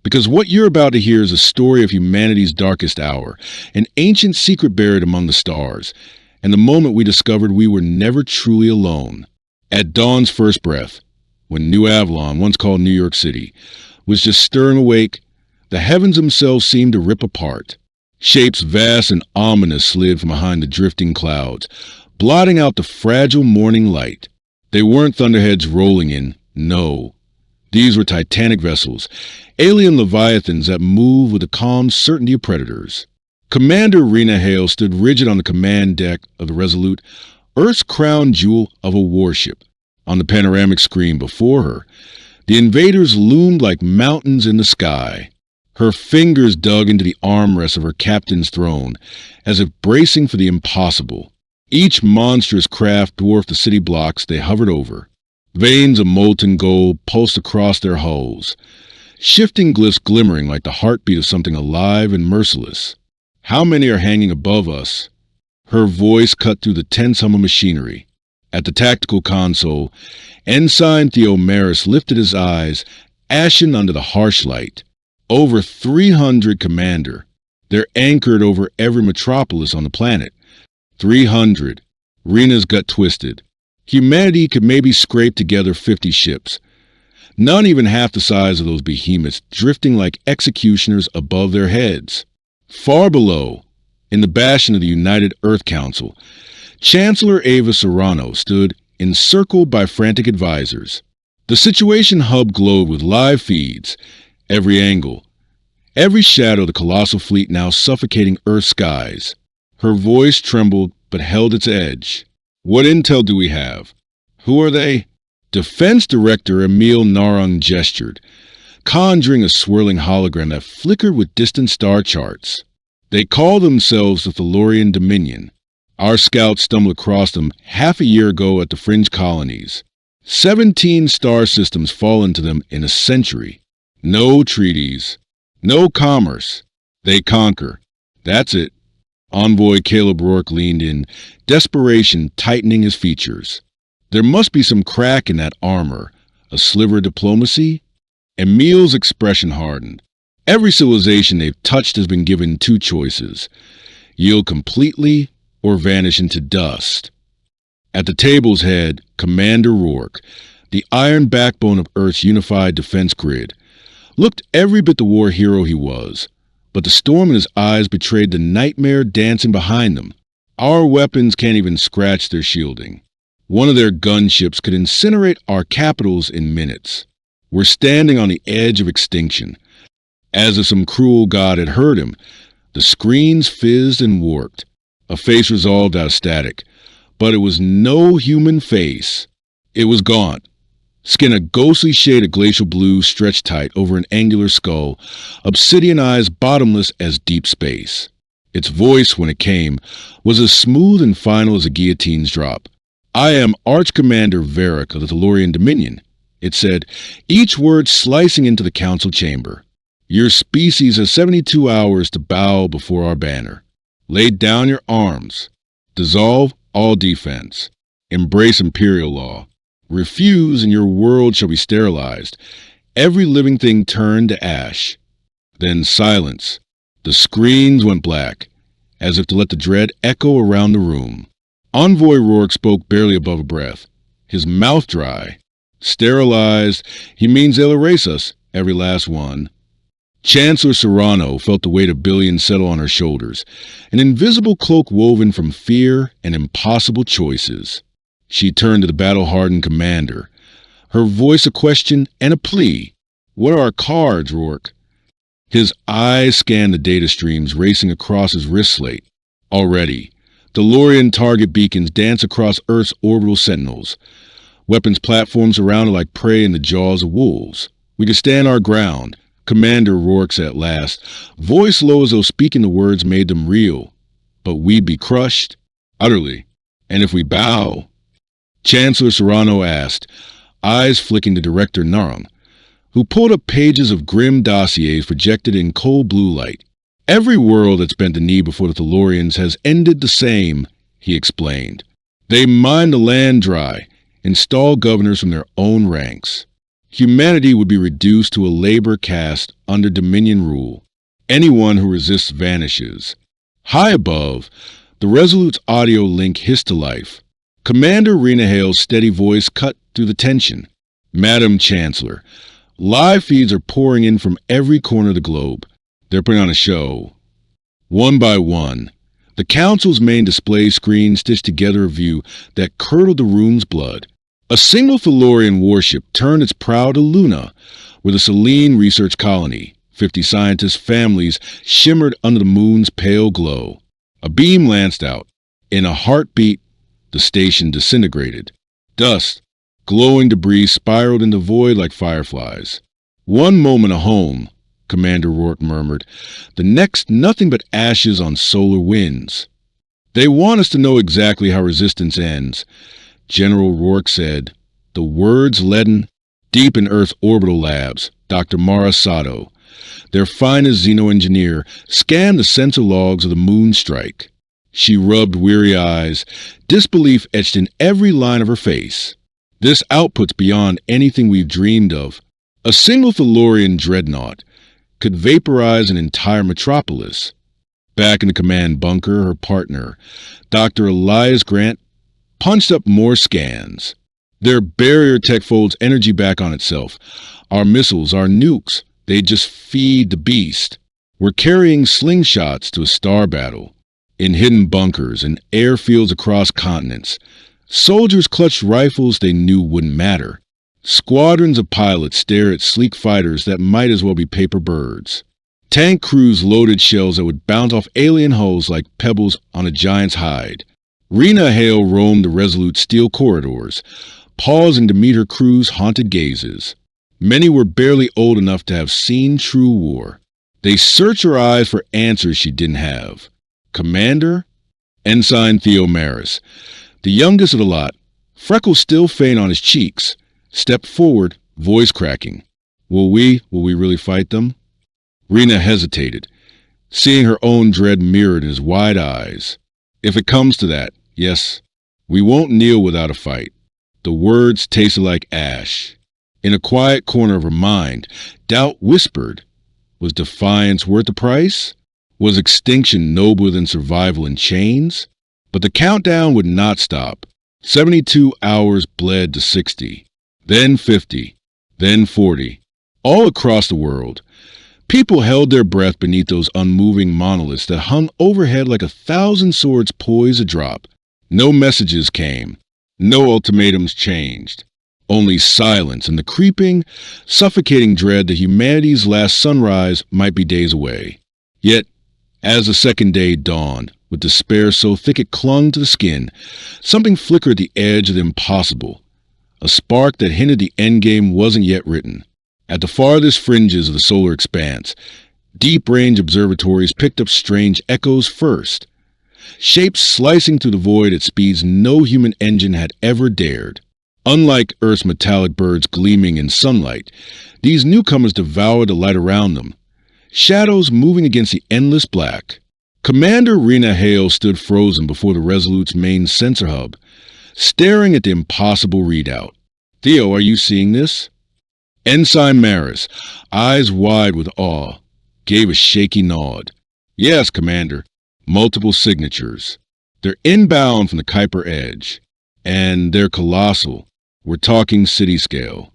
because what you're about to hear is a story of humanity's darkest hour, an ancient secret buried among the stars, and the moment we discovered we were never truly alone. At dawn's first breath, when New Avalon, once called New York City, was just stirring awake, the heavens themselves seemed to rip apart. Shapes vast and ominous slid from behind the drifting clouds, blotting out the fragile morning light. They weren't thunderheads rolling in, no. These were titanic vessels, alien leviathans that move with the calm certainty of predators. Commander Rena Hale stood rigid on the command deck of the Resolute, Earth's crown jewel of a warship. On the panoramic screen before her, the invaders loomed like mountains in the sky. Her fingers dug into the armrests of her captain's throne, as if bracing for the impossible. Each monstrous craft dwarfed the city blocks they hovered over. Veins of molten gold pulsed across their hulls, shifting glyphs glimmering like the heartbeat of something alive and merciless. How many are hanging above us? Her voice cut through the tense hum of machinery. At the tactical console, Ensign Theomaris lifted his eyes, ashen under the harsh light. Over 300, Commander. They're anchored over every metropolis on the planet. 300. Rena's gut twisted. Humanity could maybe scrape together 50 ships. None even half the size of those behemoths, drifting like executioners above their heads. Far below, in the bastion of the United Earth Council, Chancellor Ava Serrano stood, encircled by frantic advisors. The Situation Hub glowed with live feeds, every angle, every shadow of the colossal fleet now suffocating Earth's skies. Her voice trembled but held its edge. What intel do we have? Who are they? Defense Director Emil Narang gestured, conjuring a swirling hologram that flickered with distant star charts. They call themselves the Thalorian Dominion. Our scouts stumbled across them half a year ago at the fringe colonies. 17 star systems fall into them in a century. No treaties. No commerce. They conquer. That's it. Envoy Caleb Rourke leaned in, desperation tightening his features. There must be some crack in that armor. A sliver of diplomacy? Emil's expression hardened. Every civilization they've touched has been given two choices: yield completely or vanish into dust. At the table's head, Commander Rourke, the iron backbone of Earth's unified defense grid, looked every bit the war hero he was, but the storm in his eyes betrayed the nightmare dancing behind them. Our weapons can't even scratch their shielding. One of their gunships could incinerate our capitals in minutes. We're standing on the edge of extinction. As if some cruel god had heard him, the screens fizzed and warped. A face resolved out of static, but it was no human face. It was gaunt. Skin a ghostly shade of glacial blue stretched tight over an angular skull, obsidian eyes bottomless as deep space. Its voice, when it came, was as smooth and final as a guillotine's drop. "I am Arch-Commander Varric of the Thalorian Dominion," it said, each word slicing into the council chamber. "Your species has 72 hours to bow before our banner. Lay down your arms. Dissolve all defense. Embrace imperial law. Refuse and your world shall be sterilized. Every living thing turned to ash." Then silence. The screens went black, as if to let the dread echo around the room. Envoy Rourke spoke barely above a breath, his mouth dry. "Sterilized, he means they'll erase us, every last one." Chancellor Serrano felt the weight of billions settle on her shoulders, an invisible cloak woven from fear and impossible choices. She turned to the battle-hardened commander, her voice a question and a plea. "What are our cards, Rourke?" His eyes scanned the data streams racing across his wrist slate. Already, DeLorean target beacons dance across Earth's orbital sentinels. Weapons platforms surrounded like prey in the jaws of wolves. "We can stand our ground," Commander Rourke said at last, voice low as though speaking the words made them real. "But we'd be crushed, utterly. And if we bow—" Chancellor Serrano asked, eyes flicking to Director Narang, who pulled up pages of grim dossiers projected in cold blue light. "Every world that's bent the knee before the Thalorians has ended the same," he explained. "They mine the land dry, install governors from their own ranks. Humanity would be reduced to a labor caste under Dominion rule. Anyone who resists vanishes." High above, the Resolute's audio link hissed to life. Commander Rena Hale's steady voice cut through the tension. "Madam Chancellor, live feeds are pouring in from every corner of the globe. They're putting on a show." One by one, the Council's main display screen stitched together a view that curdled the room's blood. A single Tellurian warship turned its prow to Luna, where the Selene research colony, 50 scientists' families, shimmered under the moon's pale glow. A beam lanced out. In a heartbeat, the station disintegrated. Dust, glowing debris spiraled in the void like fireflies. "One moment a home," Commander Rourke murmured. "The next, nothing but ashes on solar winds." "They want us to know exactly how resistance ends," General Rourke said. The words leaden. Deep in Earth's orbital labs, Dr. Mara Sato, their finest xenoengineer, scanned the sensor logs of the moon strike. She rubbed weary eyes, disbelief etched in every line of her face. "This output's beyond anything we've dreamed of. A single Tellurian dreadnought could vaporize an entire metropolis." Back in the command bunker, her partner, Dr. Elias Grant, punched up more scans. "Their barrier tech folds energy back on itself. Our missiles, our nukes, they just feed the beast. We're carrying slingshots to a star battle. In hidden bunkers and airfields across continents, soldiers clutched rifles they knew wouldn't matter. Squadrons of pilots stare at sleek fighters that might as well be paper birds. Tank crews loaded shells that would bounce off alien hulls like pebbles on a giant's hide. Rena Hale roamed the resolute steel corridors, pausing to meet her crew's haunted gazes. Many were barely old enough to have seen true war. They searched her eyes for answers she didn't have. "Commander?" Ensign Theo Maris, the youngest of the lot, freckles still faint on his cheeks, stepped forward, voice cracking. Will we really fight them?" Rena hesitated, seeing her own dread mirrored in his wide eyes. "If it comes to that, yes, we won't kneel without a fight." The words tasted like ash. In a quiet corner of her mind, doubt whispered, was defiance worth the price? Was extinction nobler than survival in chains? But the countdown would not stop. 72 hours bled to 60, then 50, then 40. All across the world, people held their breath beneath those unmoving monoliths that hung overhead like 1,000 swords poised to drop. No messages came. No ultimatums changed. Only silence and the creeping, suffocating dread that humanity's last sunrise might be days away. Yet, as the second day dawned, with despair so thick it clung to the skin, something flickered at the edge of the impossible. A spark that hinted the endgame wasn't yet written. At the farthest fringes of the solar expanse, deep-range observatories picked up strange echoes first. Shapes slicing through the void at speeds no human engine had ever dared. Unlike Earth's metallic birds gleaming in sunlight, these newcomers devoured the light around them. Shadows moving against the endless black. Commander Rena Hale stood frozen before the Resolute's main sensor hub, staring at the impossible readout. "Theo, are you seeing this?" Ensign Maris, eyes wide with awe, gave a shaky nod. "Yes, Commander. Multiple signatures. They're inbound from the Kuiper Edge. And they're colossal. We're talking city scale.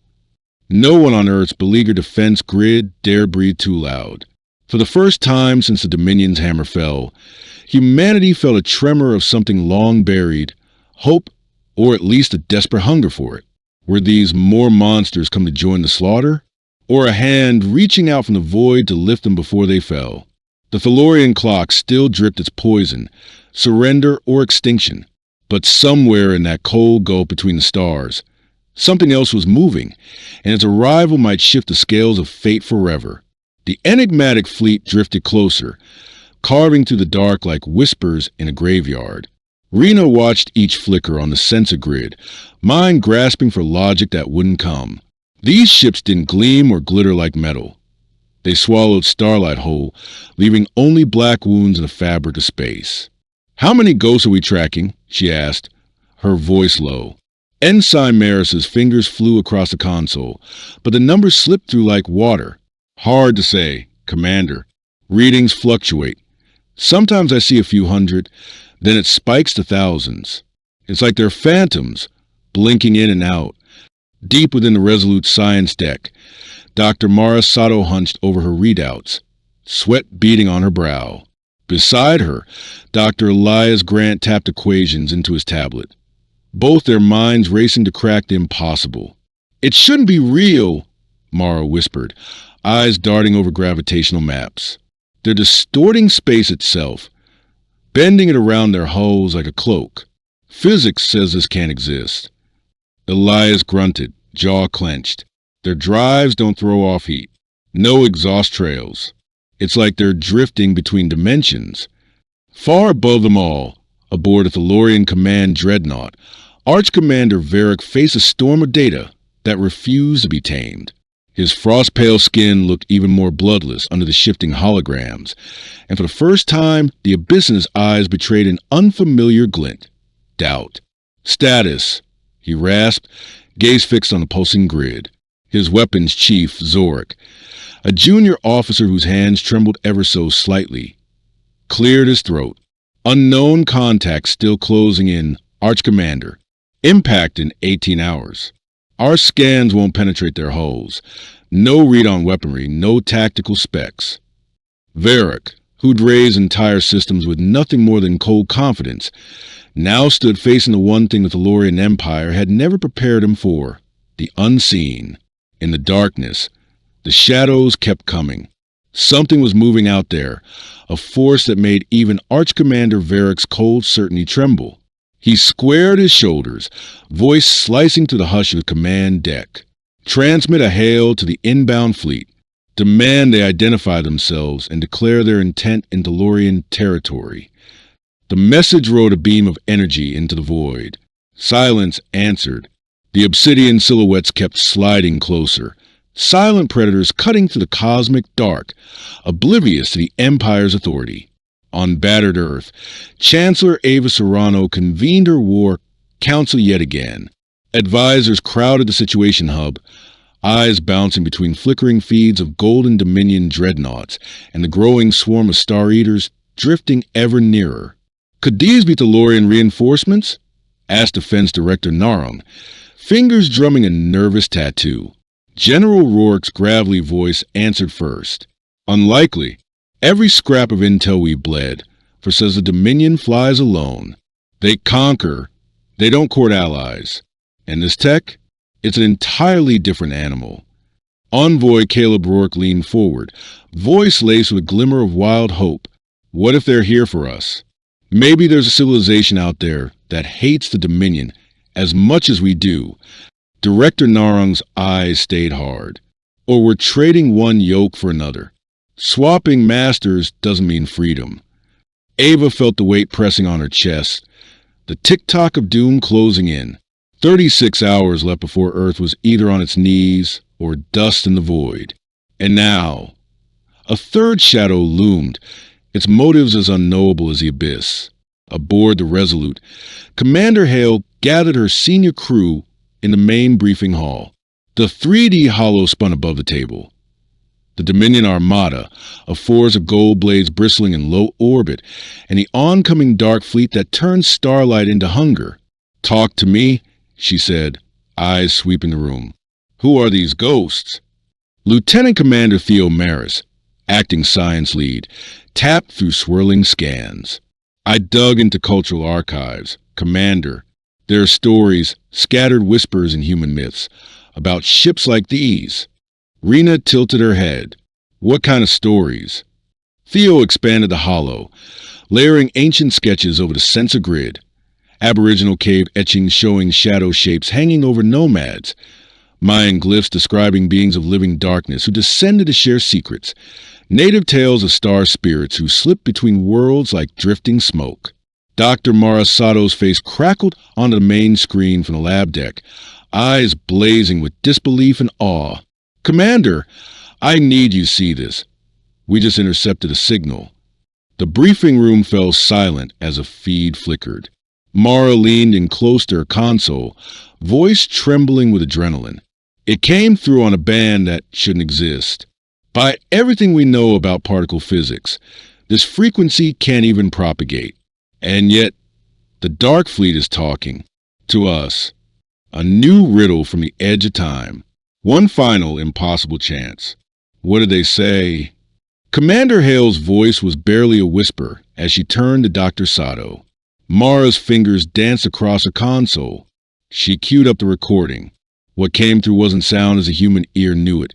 No one on Earth's beleaguered defense grid dare breathe too loud. For the first time since the Dominion's hammer fell, humanity felt a tremor of something long buried, hope, or at least a desperate hunger for it. Were these more monsters come to join the slaughter? Or a hand reaching out from the void to lift them before they fell? The Tellurian clock still dripped its poison, surrender or extinction. But somewhere in that cold gulf between the stars, something else was moving, and its arrival might shift the scales of fate forever. The enigmatic fleet drifted closer, carving through the dark like whispers in a graveyard. Rena watched each flicker on the sensor grid, mind grasping for logic that wouldn't come. These ships didn't gleam or glitter like metal. They swallowed starlight whole, leaving only black wounds in the fabric of space. "How many ghosts are we tracking?" she asked, her voice low. Ensign Maris's fingers flew across the console, but the numbers slipped through like water. "Hard to say, Commander. Readings fluctuate. Sometimes I see a few hundred, then it spikes to thousands. It's like they're phantoms, blinking in and out." Deep within the Resolute science deck, Dr. Mara Sato hunched over her readouts, sweat beading on her brow. Beside her, Dr. Elias Grant tapped equations into his tablet. both their minds racing to crack the impossible. "It shouldn't be real," Mara whispered, eyes darting over gravitational maps. "They're distorting space itself, bending it around their hulls like a cloak. Physics says this can't exist." Elias grunted, jaw clenched. "Their drives don't throw off heat. No exhaust trails. It's like they're drifting between dimensions." Far above them all, aboard a Thalorian command dreadnought, Arch Commander Varric faced a storm of data that refused to be tamed. His frost-pale skin looked even more bloodless under the shifting holograms, and for the first time, the abyss in his eyes betrayed an unfamiliar glint. Doubt. "Status," he rasped, gaze fixed on the pulsing grid. His weapons chief, Zorik, a junior officer whose hands trembled ever so slightly, cleared his throat. "Unknown contact still closing in, Arch Commander. Impact in 18 hours. Our scans won't penetrate their hulls. No read on weaponry, no tactical specs." Varric, who'd raised entire systems with nothing more than cold confidence, now stood facing the one thing the Thalorian Empire had never prepared him for: the unseen. In the darkness, the shadows kept coming. Something was moving out there, a force that made even Arch Commander Varric's cold certainty tremble. He squared his shoulders, voice slicing through the hush of the command deck. "Transmit a hail to the inbound fleet. Demand they identify themselves and declare their intent in Thalorian territory." The message rode a beam of energy into the void. Silence answered. The obsidian silhouettes kept sliding closer. Silent predators cutting through the cosmic dark, oblivious to the Empire's authority. On battered Earth, Chancellor Ava Serrano convened her war council yet again. Advisors crowded the Situation Hub, eyes bouncing between flickering feeds of Golden Dominion dreadnoughts and the growing swarm of Star Eaters drifting ever nearer. "Could these be Thalorian reinforcements?" asked Defense Director Narung, fingers drumming a nervous tattoo. General Rourke's gravelly voice answered first. "Unlikely. Every scrap of intel we bled, for says the Dominion flies alone. They conquer. They don't court allies. And this tech? It's an entirely different animal." Envoy Caleb Rourke leaned forward, voice laced with a glimmer of wild hope. "What if they're here for us? Maybe there's a civilization out there that hates the Dominion as much as we do." Director Narung's eyes stayed hard. "Or we're trading one yoke for another. Swapping masters doesn't mean freedom." Ava felt the weight pressing on her chest, the tick-tock of doom closing in. 36 hours left before Earth was either on its knees or dust in the void. And now, a third shadow loomed, its motives as unknowable as the abyss. Aboard the Resolute, Commander Hale gathered her senior crew in the main briefing hall. The 3D hollow spun above the table. The Dominion Armada, a force of gold blades bristling in low orbit, and the oncoming dark fleet that turned starlight into hunger. "Talk to me," she said, eyes sweeping the room. "Who are these ghosts?" Lieutenant Commander Theo Maris, acting science lead, tapped through swirling scans. "I dug into cultural archives. Commander, there are stories, scattered whispers in human myths, about ships like these." Rena tilted her head. "What kind of stories?" Theo expanded the hollow, layering ancient sketches over the sensor grid. Aboriginal cave etchings showing shadow shapes hanging over nomads. Mayan glyphs describing beings of living darkness who descended to share secrets. Native tales of star spirits who slipped between worlds like drifting smoke. Dr. Mara Sato's face crackled onto the main screen from the lab deck, eyes blazing with disbelief and awe. "Commander, I need you to see this. We just intercepted a signal." The briefing room fell silent as a feed flickered. Mara leaned in close to her console, voice trembling with adrenaline. "It came through on a band that shouldn't exist. By everything we know about particle physics, this frequency can't even propagate. And yet, the Dark Fleet is talking. To us. A new riddle from the edge of time. One final impossible chance. What did they say?" Commander Hale's voice was barely a whisper as she turned to Dr. Sato. Mara's fingers danced across her console. She queued up the recording. What came through wasn't sound as a human ear knew it.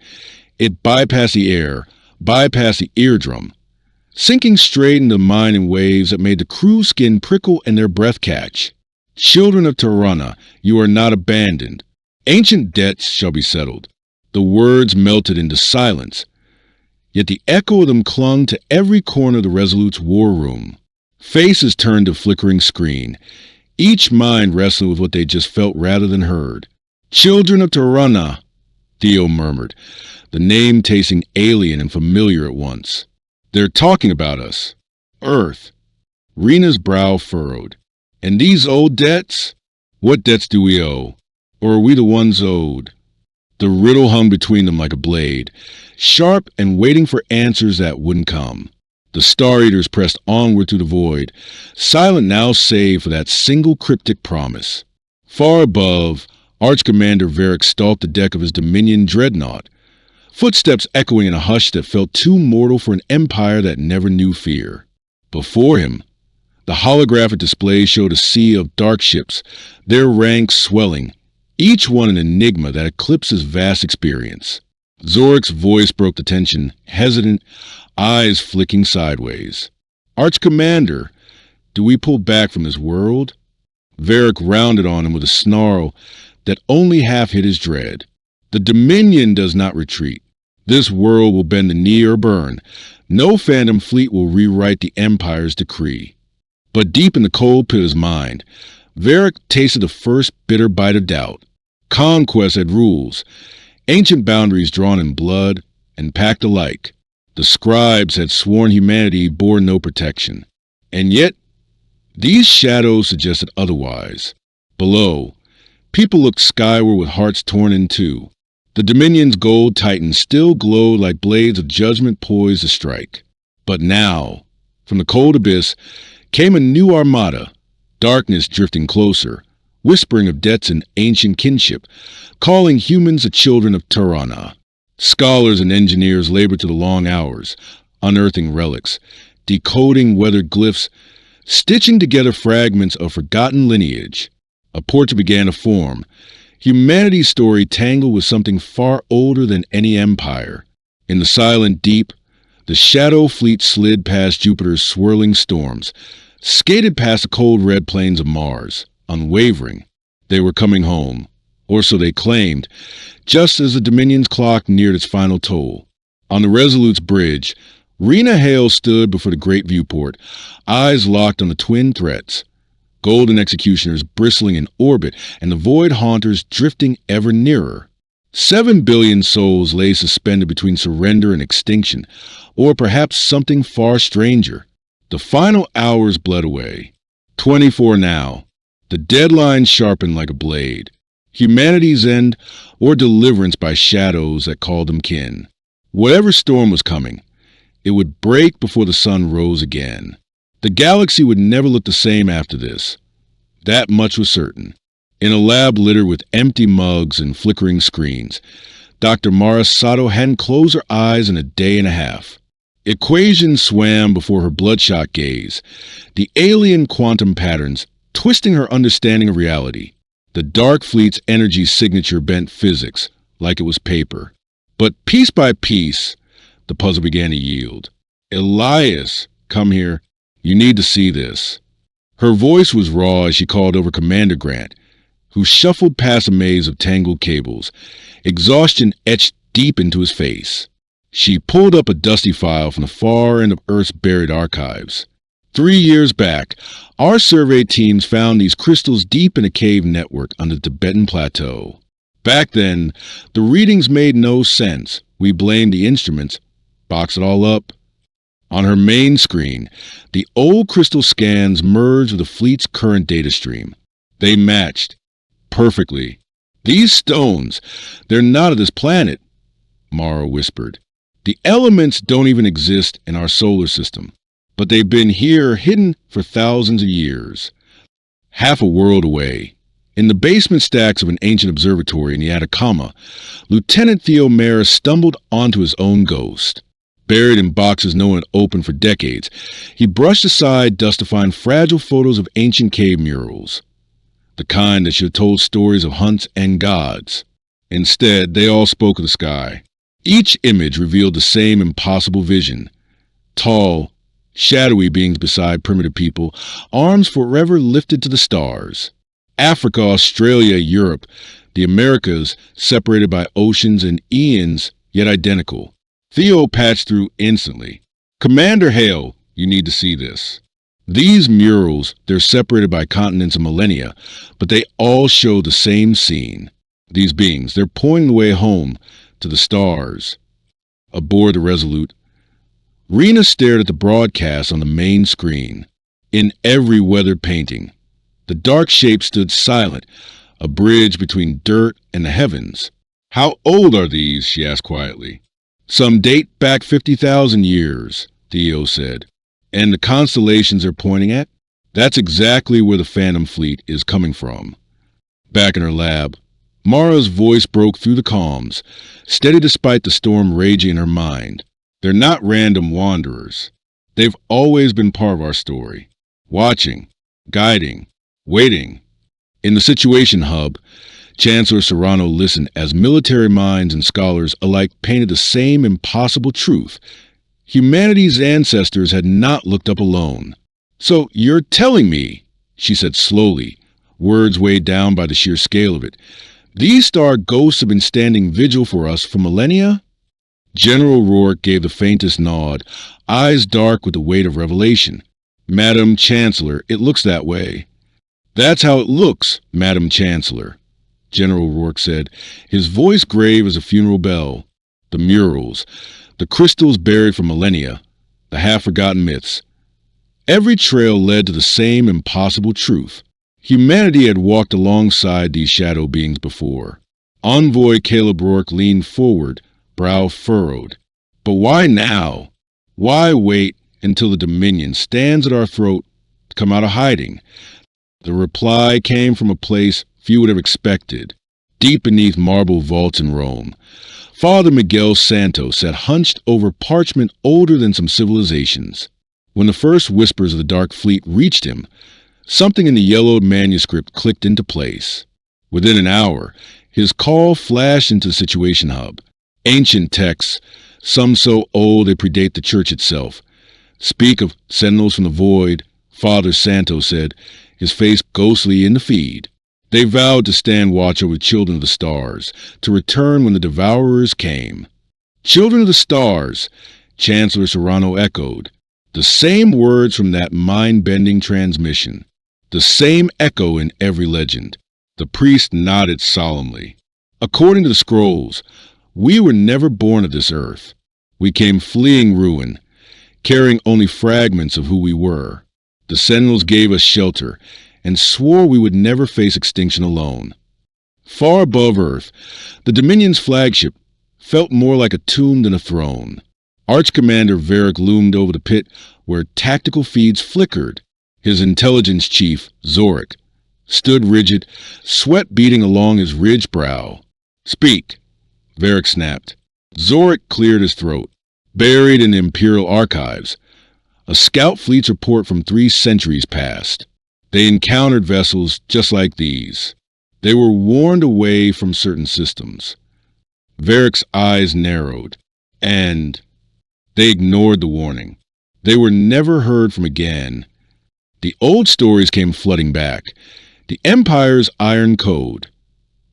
It bypassed the air, bypassed the eardrum, sinking straight into the mind in waves that made the crew's skin prickle and their breath catch. Children of Tirana, you are not abandoned. Ancient debts shall be settled. The words melted into silence, yet the echo of them clung to every corner of the Resolute's war room. Faces turned to flickering screen, each mind wrestling with what they just felt rather than heard. Children of Tirana, Theo murmured, the name tasting alien and familiar at once. They're talking about us. Earth. Rena's brow furrowed. And these old debts? What debts do we owe? Or are we the ones owed? The riddle hung between them like a blade, sharp and waiting for answers that wouldn't come. The Star Eaters pressed onward through the void, silent now save for that single cryptic promise. Far above, Arch-Commander Varric stalked the deck of his Dominion dreadnought, footsteps echoing in a hush that felt too mortal for an empire that never knew fear. Before him, the holographic display showed a sea of dark ships, their ranks swelling, each one an enigma that eclipsed his vast experience. Zoric's voice broke the tension, hesitant, eyes flicking sideways. Arch-Commander, do we pull back from this world? Varric rounded on him with a snarl that only half hid his dread. The Dominion does not retreat. This world will bend the knee or burn. No phantom fleet will rewrite the Empire's decree. But deep in the cold pit of his mind, Varric tasted the first bitter bite of doubt. Conquest had rules, ancient boundaries drawn in blood and packed alike. The scribes had sworn humanity bore no protection. And yet, these shadows suggested otherwise. Below, people looked skyward with hearts torn in two. The Dominion's gold titans still glowed like blades of judgment poised to strike. But now, from the cold abyss, came a new armada, darkness drifting closer, whispering of debts and ancient kinship, calling humans the children of Tirana. Scholars and engineers labored to the long hours, unearthing relics, decoding weathered glyphs, stitching together fragments of forgotten lineage. A portrait began to form, humanity's story tangled with something far older than any empire. In the silent deep, the shadow fleet slid past Jupiter's swirling storms, skated past the cold red plains of Mars, unwavering. They were coming home, or so they claimed, just as the Dominion's clock neared its final toll. On the Resolute's bridge, Rena Hale stood before the great viewport, eyes locked on the twin threats. Golden executioners bristling in orbit and the void haunters drifting ever nearer. 7 billion souls lay suspended between surrender and extinction, or perhaps something far stranger. The final hours bled away. 24 now. The deadline sharpened like a blade. Humanity's end, or deliverance by shadows that called them kin. Whatever storm was coming, it would break before the sun rose again. The galaxy would never look the same after this. That much was certain. In a lab littered with empty mugs and flickering screens, Dr. Mara Sato hadn't closed her eyes in a day and a half. Equations swam before her bloodshot gaze, the alien quantum patterns twisting her understanding of reality. The Dark Fleet's energy signature bent physics like it was paper. But piece by piece, the puzzle began to yield. Elias, come here. You need to see this. Her voice was raw as she called over Commander Grant, who shuffled past a maze of tangled cables, exhaustion etched deep into his face. She pulled up a dusty file from the far end of Earth's buried archives. 3 years back, our survey teams found these crystals deep in a cave network on the Tibetan Plateau. Back then, the readings made no sense. We blamed the instruments. Box it all up. On her main screen, the old crystal scans merged with the fleet's current data stream. They matched perfectly. These stones, they're not of this planet, Mara whispered. The elements don't even exist in our solar system, but they've been here hidden for thousands of years. Half a world away, in the basement stacks of an ancient observatory in the Atacama, Lieutenant Theo Mara stumbled onto his own ghost. buried in boxes no one opened for decades. He brushed aside dust to find fragile photos of ancient cave murals, the kind that should have told stories of hunts and gods. Instead, they all spoke of the sky. Each image revealed the same impossible vision: tall, shadowy beings beside primitive people, arms forever lifted to the stars. Africa, Australia, Europe, the Americas separated by oceans and eons, yet identical. Theo patched through instantly. "Commander Hale, you need to see this." These murals, they're separated by continents and millennia, but they all show the same scene. These beings, they're pointing the way home, to the stars. Aboard the Resolute, Rena stared at the broadcast on the main screen. In every weathered painting, the dark shape stood silent, a bridge between dirt and the heavens. "How old are these?" she asked quietly. "Some date back 50,000 years, Theo said. "And the constellations they're pointing at? That's exactly where the Phantom Fleet is coming from." Back in her lab, Mara's voice broke through the calms, steady despite the storm raging in her mind. "They're not random wanderers. They've always been part of our story. Watching, guiding, waiting." In the Situation Hub, Chancellor Serrano listened as military minds and scholars alike painted the same impossible truth. Humanity's ancestors had not looked up alone. "So you're telling me," she said slowly, words weighed down by the sheer scale of it, "these star ghosts have been standing vigil for us for millennia?" General Rourke gave the faintest nod, eyes dark with the weight of revelation. "Madam Chancellor, it looks that way." "That's how it looks, Madam Chancellor," General Rourke said, his voice grave as a funeral bell. "The murals, the crystals buried for millennia, the half-forgotten myths. Every trail led to the same impossible truth. Humanity had walked alongside these shadow beings before." Envoy Caleb Rourke leaned forward, brow furrowed. "But why now? Why wait until the Dominion stands at our throat to come out of hiding?" The reply came from a place few would have expected, deep beneath marble vaults in Rome. Father Miguel Santos sat hunched over parchment older than some civilizations. When the first whispers of the Dark Fleet reached him, something in the yellowed manuscript clicked into place. Within an hour, his call flashed into the Situation Hub. Ancient texts, some so old they predate the church itself, speak of sentinels from the void. Father Santos said, his face ghostly in the feed. They vowed to stand watch over the children of the stars, to return when the devourers came. "Children of the stars," Chancellor Serrano echoed. The same words from that mind-bending transmission. The same echo in every legend. The priest nodded solemnly. "According to the scrolls, we were never born of this earth. We came fleeing ruin, carrying only fragments of who we were. The sentinels gave us shelter and swore we would never face extinction alone." Far above Earth, the Dominion's flagship felt more like a tomb than a throne. Arch-Commander Varric loomed over the pit where tactical feeds flickered. His intelligence chief, Zorik, stood rigid, sweat beading along his ridged brow. "Speak," Varric snapped. Zorik cleared his throat. "Buried in the Imperial archives, a scout fleet's report from 3 centuries past. They encountered vessels just like these. They were warned away from certain systems." Varric's eyes narrowed. "And they ignored the warning. They were never heard from again." The old stories came flooding back. The Empire's iron code.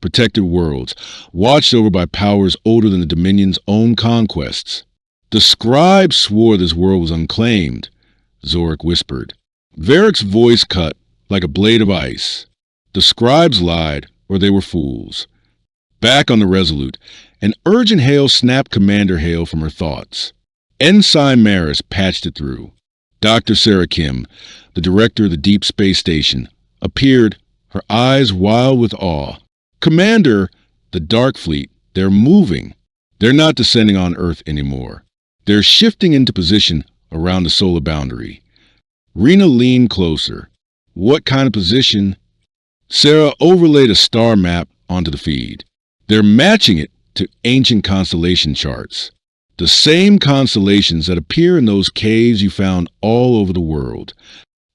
Protected worlds, watched over by powers older than the Dominion's own conquests. "The scribes swore this world was unclaimed," Zorik whispered. Varric's voice cut like a blade of ice. "The scribes lied, or they were fools." Back on the Resolute, an urgent hail snapped Commander Hale from her thoughts. Ensign Maris patched it through. Dr. Sarah Kim, the director of the Deep Space Station, appeared, her eyes wild with awe. "Commander, the Dark Fleet, they're moving. They're not descending on Earth anymore. They're shifting into position around the solar boundary." Rena leaned closer. "What kind of position?" Sarah overlaid a star map onto the feed. "They're matching it to ancient constellation charts. The same constellations that appear in those caves you found all over the world.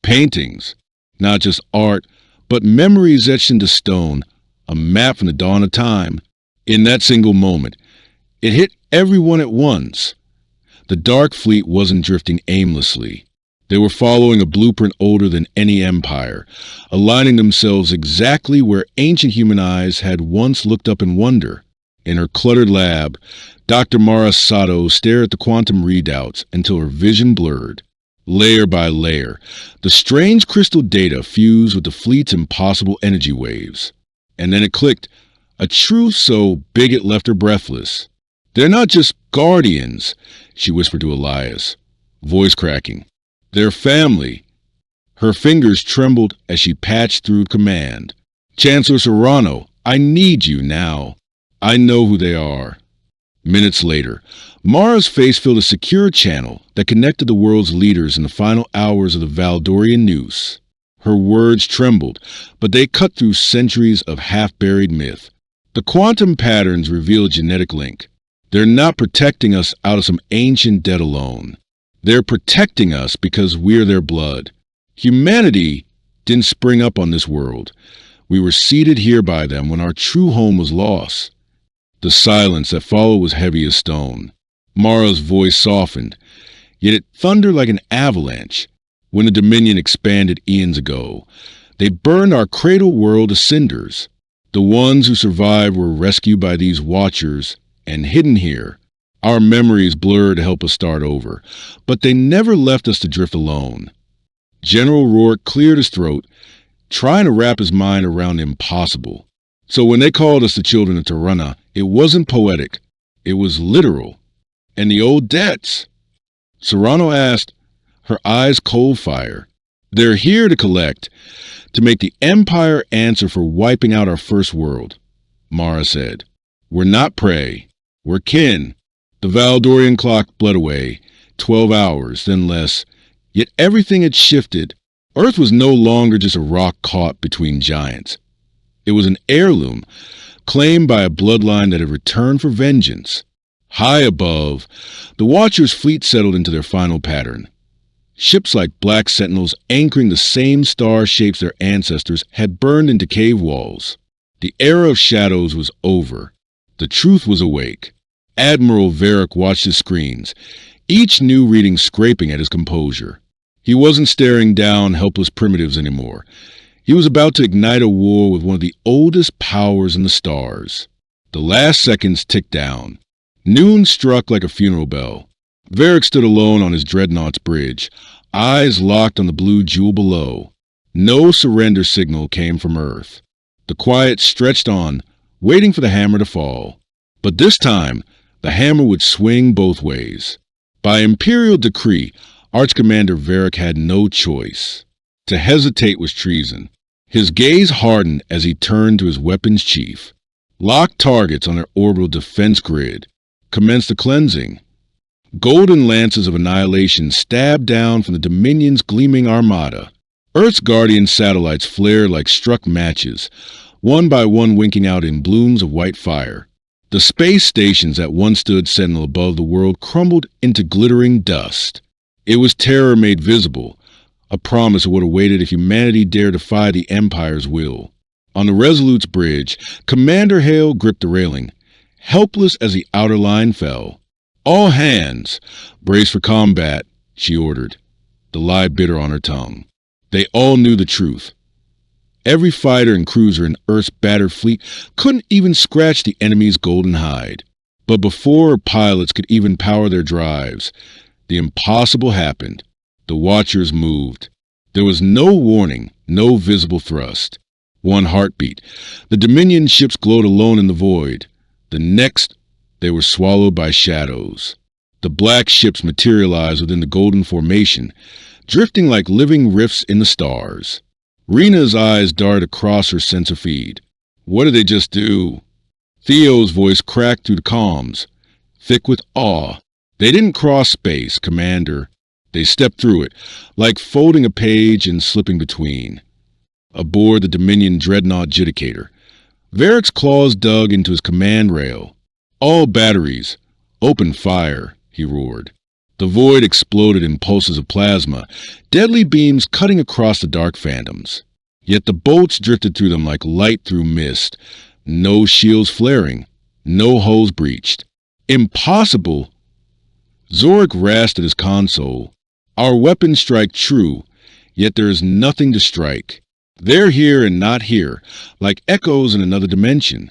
Paintings, not just art, but memories etched into stone, a map from the dawn of time. In that single moment, it hit everyone at once. The Dark Fleet wasn't drifting aimlessly. They were following a blueprint older than any empire, aligning themselves exactly where ancient human eyes had once looked up in wonder. In her cluttered lab, Dr. Mara Sato stared at the quantum readouts until her vision blurred. Layer by layer, the strange crystal data fused with the fleet's impossible energy waves. And then it clicked, a truth so big it left her breathless. "They're not just guardians," she whispered to Elias, voice cracking. "They're family." Her fingers trembled as she patched through command. "Chancellor Serrano, I need you now. I know who they are." Minutes later, Mara's face filled a secure channel that connected the world's leaders in the final hours of the Valdorian noose. Her words trembled, but they cut through centuries of half-buried myth. The quantum patterns reveal a genetic link. They're not protecting us out of some ancient debt alone. They're protecting us because we're their blood. Humanity didn't spring up on this world. We were seeded here by them when our true home was lost. The silence that followed was heavy as stone. Mara's voice softened, yet it thundered like an avalanche. When the Dominion expanded eons ago, they burned our cradle world to cinders. The ones who survived were rescued by these watchers and hidden here. Our memories blurred to help us start over, but they never left us to drift alone. General Rourke cleared his throat, trying to wrap his mind around the impossible. So when they called us the children of Tirana, it wasn't poetic. It was literal. And the old debts? Serrano asked, her eyes cold fire. "They're here to collect, to make the Empire answer for wiping out our first world," Mara said. "We're not prey. We're kin." The Valdorian clock bled away, 12 hours, then less. Yet everything had shifted. Earth was no longer just a rock caught between giants. It was an heirloom, claimed by a bloodline that had returned for vengeance. High above, the Watchers' fleet settled into their final pattern. Ships like black sentinels anchoring the same star shapes their ancestors had burned into cave walls. The era of shadows was over. The truth was awake. Admiral Varric watched his screens, each new reading scraping at his composure. He wasn't staring down helpless primitives anymore. He was about to ignite a war with one of the oldest powers in the stars. The last seconds ticked down. Noon struck like a funeral bell. Varric stood alone on his dreadnought's bridge, eyes locked on the blue jewel below. No surrender signal came from Earth. The quiet stretched on, waiting for the hammer to fall. But this time, the hammer would swing both ways. By imperial decree, Arch-Commander Varric had no choice. To hesitate was treason. His gaze hardened as he turned to his weapons chief. Lock targets on their orbital defense grid. Commenced the cleansing. Golden lances of annihilation stabbed down from the Dominion's gleaming armada. Earth's guardian satellites flared like struck matches, one by one winking out in blooms of white fire. The space stations that once stood sentinel above the world crumbled into glittering dust. It was terror made visible, a promise of what awaited if humanity dared defy the Empire's will. On the Resolute's bridge, Commander Hale gripped the railing, helpless as the outer line fell. "All hands! Brace for combat," she ordered, the lie bitter on her tongue. They all knew the truth. Every fighter and cruiser in Earth's battered fleet couldn't even scratch the enemy's golden hide. But before pilots could even power their drives, the impossible happened. The Watchers moved. There was no warning, no visible thrust. One heartbeat. The Dominion ships glowed alone in the void. The next, they were swallowed by shadows. The black ships materialized within the golden formation, drifting like living rifts in the stars. Rena's eyes darted across her sensor feed. What did they just do? Theo's voice cracked through the comms, thick with awe. They didn't cross space, Commander. They stepped through it, like folding a page and slipping between. Aboard the Dominion dreadnought Judicator, Varric's claws dug into his command rail. All batteries, "Open fire," he roared. The void exploded in pulses of plasma, deadly beams cutting across the dark phantoms. Yet the bolts drifted through them like light through mist. No shields flaring, no holes breached. Impossible! Zorik rasped at his console. Our weapons strike true, yet there is nothing to strike. They're here and not here, like echoes in another dimension.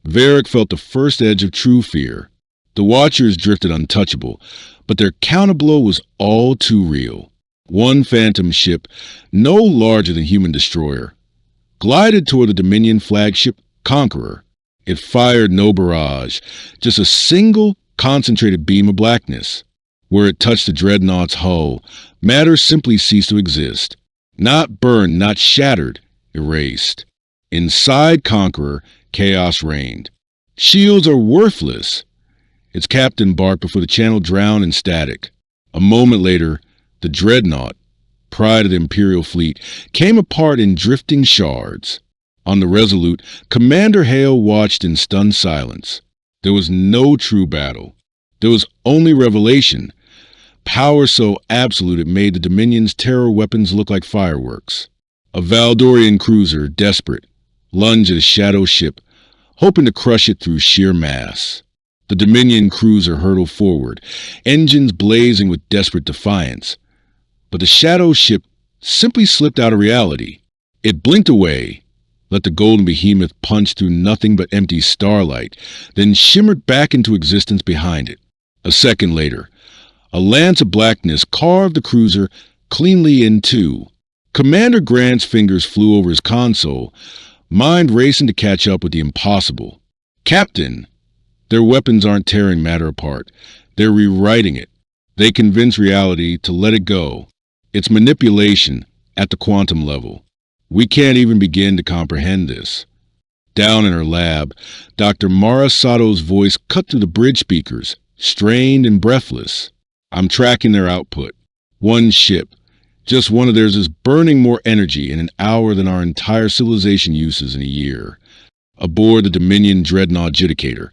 Varric felt the first edge of true fear. The Watchers drifted untouchable, but their counterblow was all too real. One phantom ship, no larger than human destroyer, glided toward the Dominion flagship Conqueror. It fired no barrage, just a single concentrated beam of blackness. Where it touched the dreadnought's hull, matter simply ceased to exist. Not burned, not shattered, erased. Inside Conqueror, chaos reigned. Shields are worthless. Its captain barked before the channel drowned in static. A moment later, the dreadnought, pride of the Imperial fleet, came apart in drifting shards. On the Resolute, Commander Hale watched in stunned silence. There was no true battle. There was only revelation. Power so absolute it made the Dominion's terror weapons look like fireworks. A Valdorian cruiser, desperate, lunged at a shadow ship, hoping to crush it through sheer mass. The Dominion cruiser hurtled forward, engines blazing with desperate defiance. But the shadow ship simply slipped out of reality. It blinked away, let the golden behemoth punch through nothing but empty starlight, then shimmered back into existence behind it. A second later, a lance of blackness carved the cruiser cleanly in two. Commander Grant's fingers flew over his console, mind racing to catch up with the impossible. "Captain!" Their weapons aren't tearing matter apart. They're rewriting it. They convince reality to let it go. It's manipulation at the quantum level. We can't even begin to comprehend this. Down in her lab, Dr. Mara Sato's voice cut through the bridge speakers, strained and breathless. "I'm tracking their output. One ship, just one of theirs, is burning more energy in an hour than our entire civilization uses in a year." Aboard the Dominion Dreadnought Judicator,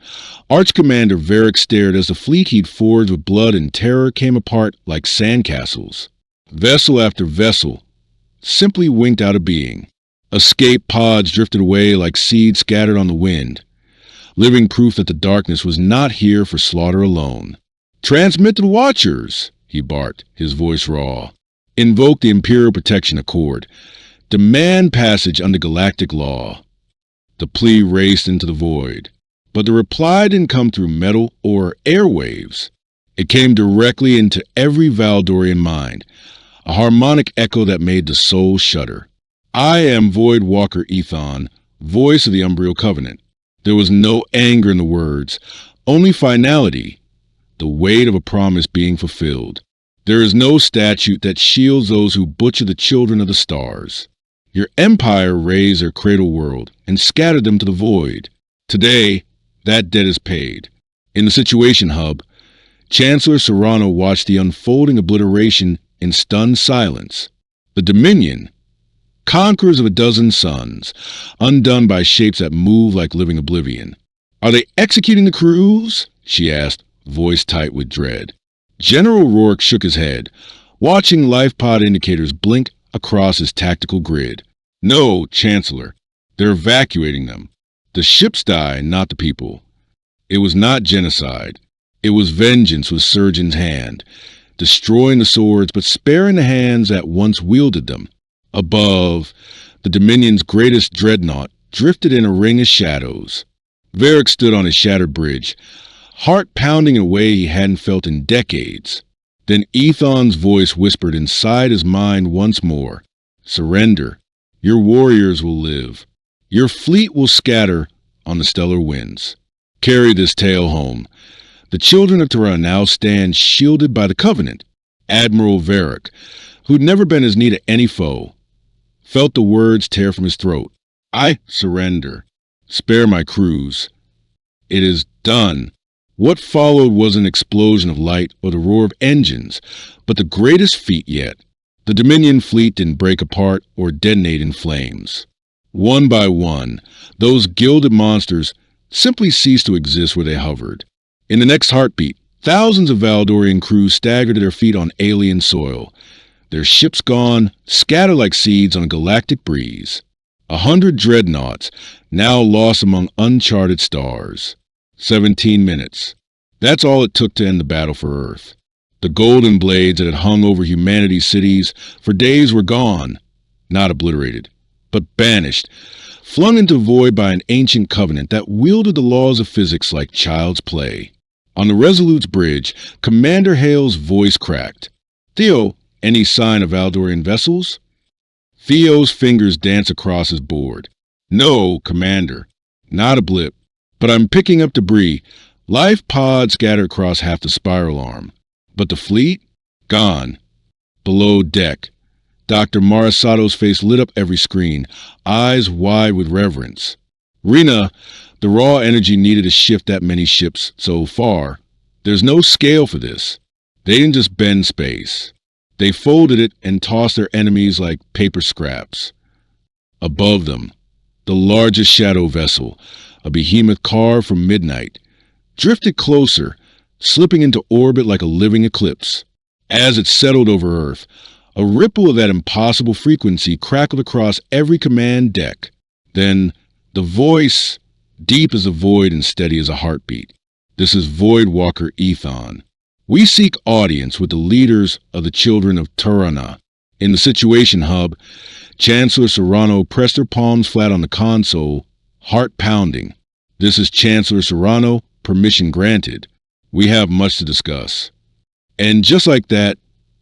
Arch Commander Varric stared as the fleet he'd forged with blood and terror came apart like sandcastles. Vessel after vessel simply winked out of being. Escape pods drifted away like seeds scattered on the wind, living proof that the darkness was not here for slaughter alone. "Transmit to the Watchers," he barked, his voice raw. "Invoke the Imperial Protection Accord. Demand passage under galactic law." The plea raced into the void, but the reply didn't come through metal or airwaves. It came directly into every Valdorian mind, a harmonic echo that made the soul shudder. "I am Void Walker Ethon, voice of the Umbrial Covenant." There was no anger in the words, only finality, the weight of a promise being fulfilled. "There is no statute that shields those who butcher the children of the stars. Your empire razed their cradle world and scattered them to the void. Today, that debt is paid." In the Situation Hub, Chancellor Serrano watched the unfolding obliteration in stunned silence. The Dominion, conquerors of a dozen suns, undone by shapes that move like living oblivion. "Are they executing the crews?" she asked, voice tight with dread. General Rourke shook his head, watching life pod indicators blink across his tactical grid. "No, Chancellor, they're evacuating them. The ships die, not the people." It was not genocide. It was vengeance with Surgeon's hand, destroying the swords but sparing the hands that once wielded them. Above, the Dominion's greatest dreadnought drifted in a ring of shadows. Varric stood on his shattered bridge, heart pounding in a way he hadn't felt in decades. Then Ethon's voice whispered inside his mind once more. "Surrender. Your warriors will live. Your fleet will scatter on the stellar winds." Carry this tale home. The children of Terra now stand shielded by the Covenant. Admiral Varric, who'd never been his knee to any foe, felt the words tear from his throat. "I surrender. Spare my crews." It is done. What followed wasn't an explosion of light or the roar of engines, but the greatest feat yet. The Dominion fleet didn't break apart or detonate in flames. One by one, those gilded monsters simply ceased to exist where they hovered. In the next heartbeat, thousands of Valdorian crews staggered to their feet on alien soil. Their ships gone, scattered like seeds on a galactic breeze. 100 dreadnoughts, now lost among uncharted stars. 17 minutes. That's all it took to end the battle for Earth. The golden blades that had hung over humanity's cities for days were gone, not obliterated, but banished, flung into void by an ancient covenant that wielded the laws of physics like child's play. On the Resolute's bridge, Commander Hale's voice cracked. "Theo, any sign of Valdorian vessels?" Theo's fingers danced across his board. "No, Commander. Not a blip. But I'm picking up debris. Life pods scattered across half the spiral arm. But the fleet? Gone. Below deck." Dr. Marisato's face lit up every screen, eyes wide with reverence. "Rena, the raw energy needed to shift that many ships so far. There's no scale for this. They didn't just bend space. They folded it and tossed their enemies like paper scraps." Above them, the largest shadow vessel, a behemoth carved from midnight, drifted closer, slipping into orbit like a living eclipse. As it settled over Earth, a ripple of that impossible frequency crackled across every command deck. Then, the voice, deep as a void and steady as a heartbeat. "This is Voidwalker Ethon. We seek audience with the leaders of the children of Turana." In the Situation Hub, Chancellor Serrano pressed her palms flat on the console, heart pounding. "This is Chancellor Serrano, permission granted. We have much to discuss." And just like that,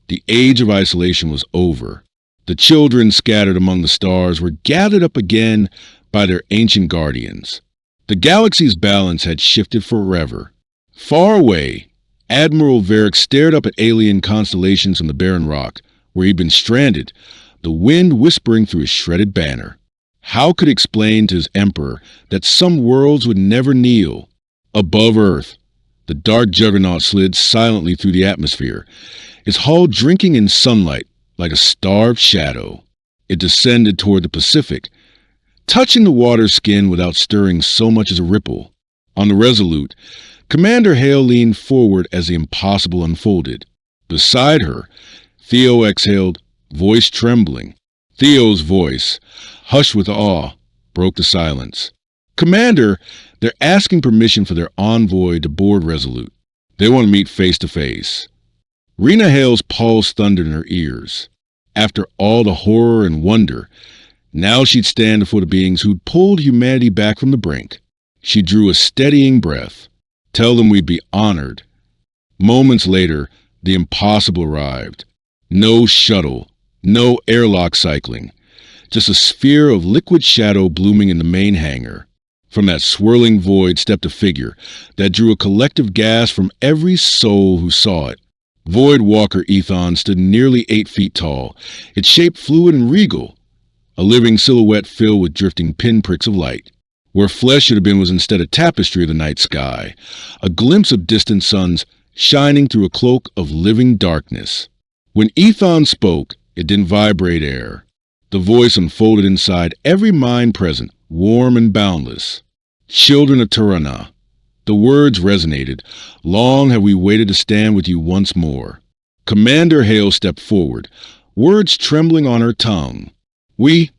the age of isolation was over. The children scattered among the stars were gathered up again by their ancient guardians. The galaxy's balance had shifted forever. Far away, Admiral Varric stared up at alien constellations from the barren rock, where he'd been stranded, the wind whispering through his shredded banner. How could he explain to his emperor that some worlds would never kneel? Above Earth, the dark juggernaut slid silently through the atmosphere, its hull drinking in sunlight like a starved shadow. It descended toward the Pacific, touching the water's skin without stirring so much as a ripple. On the Resolute, Commander Hale leaned forward as the impossible unfolded. Beside her, Theo exhaled, voice trembling. Theo's voice, hushed with awe, broke the silence. "Commander, they're asking permission for their envoy to board Resolute. They want to meet face to face." Rena Hale's pulse thundered in her ears. After all the horror and wonder, now she'd stand before the beings who'd pulled humanity back from the brink. She drew a steadying breath. Tell them we'd be honored. Moments later, the impossible arrived. No shuttle, no airlock cycling, just a sphere of liquid shadow blooming in the main hangar. From that swirling void stepped a figure that drew a collective gasp from every soul who saw it. Voidwalker Ethon stood nearly 8 feet tall, its shape fluid and regal, a living silhouette filled with drifting pinpricks of light. Where flesh should have been was instead a tapestry of the night sky, a glimpse of distant suns shining through a cloak of living darkness. When Ethon spoke, it didn't vibrate air. The voice unfolded inside every mind present, warm and boundless. "Children of Turana." The words resonated. Long have we waited to stand with you once more. Commander Hale stepped forward, words trembling on her tongue. "We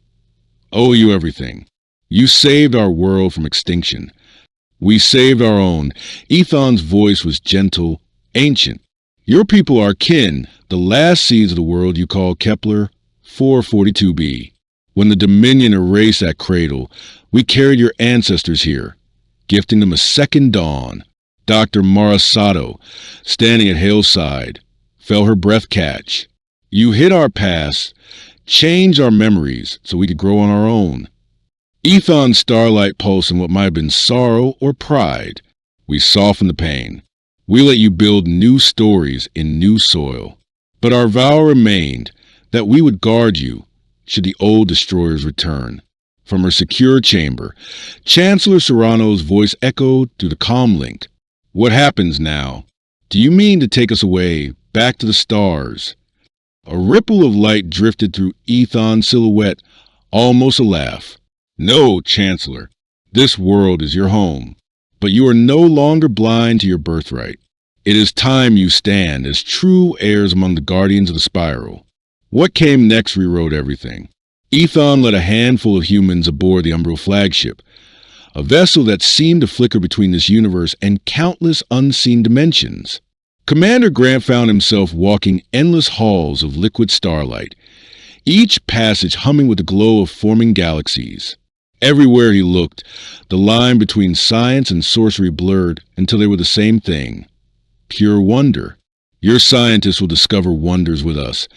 owe you everything. You saved our world from extinction. We saved our own." Ethon's voice was gentle, ancient. "Your people are kin, the last seeds of the world you call Kepler 442b. When the Dominion erased that cradle, we carried your ancestors here, gifting them a second dawn." Dr. Marisato, standing at Hale's side, felt her breath catch. "You hid our past, changed our memories so we could grow on our own." Ethon's starlight pulsed in what might have been sorrow or pride. "We softened the pain. We let you build new stories in new soil. But our vow remained that we would guard you should the old destroyers return." From her secure chamber, Chancellor Serrano's voice echoed through the comm link. "What happens now? Do you mean to take us away, back to the stars?" A ripple of light drifted through Ethon's silhouette, almost a laugh. "No, Chancellor. This world is your home. But you are no longer blind to your birthright. It is time you stand as true heirs among the guardians of the spiral. What came next rewrote everything. Ethon led a handful of humans aboard the Umbral flagship, a vessel that seemed to flicker between this universe and countless unseen dimensions. Commander Grant found himself walking endless halls of liquid starlight, each passage humming with the glow of forming galaxies. Everywhere he looked, the line between science and sorcery blurred until they were the same thing. Pure wonder. Your scientists will discover wonders with us,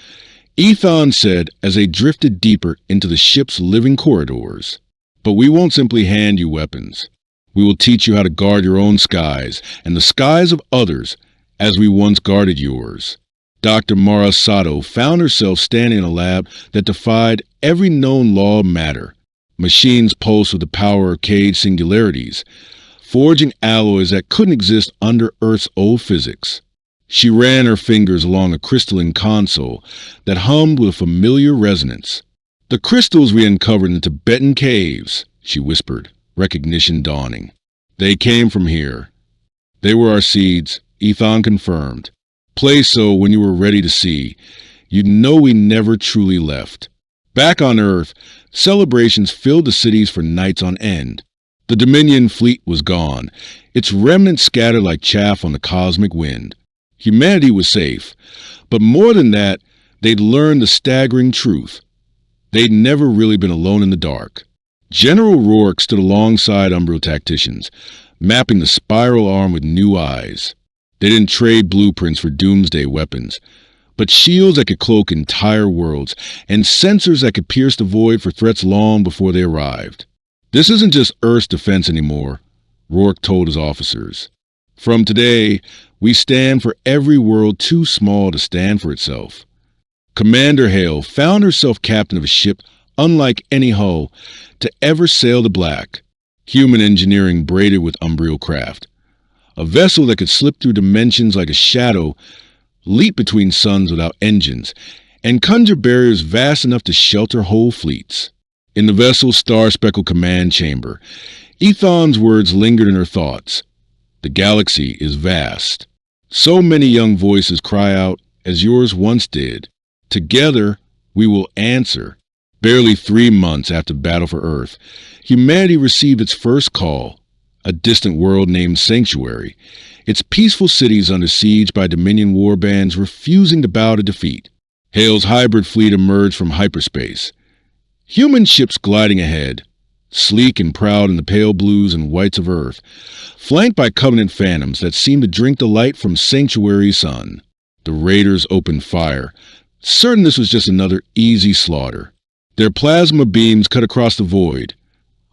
Ethon said as they drifted deeper into the ship's living corridors. But we won't simply hand you weapons. We will teach you how to guard your own skies and the skies of others as we once guarded yours. Dr. Mara Sato found herself standing in a lab that defied every known law of matter. Machines pulsed with the power of caged singularities, forging alloys that couldn't exist under Earth's old physics. She ran her fingers along a crystalline console that hummed with a familiar resonance. "The crystals we uncovered in the Tibetan caves," she whispered, recognition dawning. "They came from here." "They were our seeds," Ethon confirmed. "Placed so when you were ready to see. You'd know we never truly left." Back on Earth, celebrations filled the cities for nights on end. The Dominion fleet was gone, its remnants scattered like chaff on the cosmic wind. Humanity was safe, but more than that, they'd learned the staggering truth. They'd never really been alone in the dark. General Rourke stood alongside Umbral tacticians, mapping the spiral arm with new eyes. They didn't trade blueprints for doomsday weapons, but shields that could cloak entire worlds, and sensors that could pierce the void for threats long before they arrived. "This isn't just Earth's defense anymore," Rourke told his officers. "From today, we stand for every world too small to stand for itself." Commander Hale found herself captain of a ship unlike any hull to ever sail the black, human engineering braided with Umbral craft. A vessel that could slip through dimensions like a shadow, leap between suns without engines, and conjure barriers vast enough to shelter whole fleets. In the vessel's star-speckled command chamber, Ethon's words lingered in her thoughts. "The galaxy is vast. So many young voices cry out, as yours once did. Together, we will answer." Barely 3 months after Battle for Earth, humanity received its first call, a distant world named Sanctuary, its peaceful cities under siege by Dominion warbands refusing to bow to defeat. Hale's hybrid fleet emerged from hyperspace. Human ships gliding ahead, sleek and proud in the pale blues and whites of Earth, flanked by Covenant phantoms that seemed to drink the light from Sanctuary's sun. The raiders opened fire, certain this was just another easy slaughter. Their plasma beams cut across the void,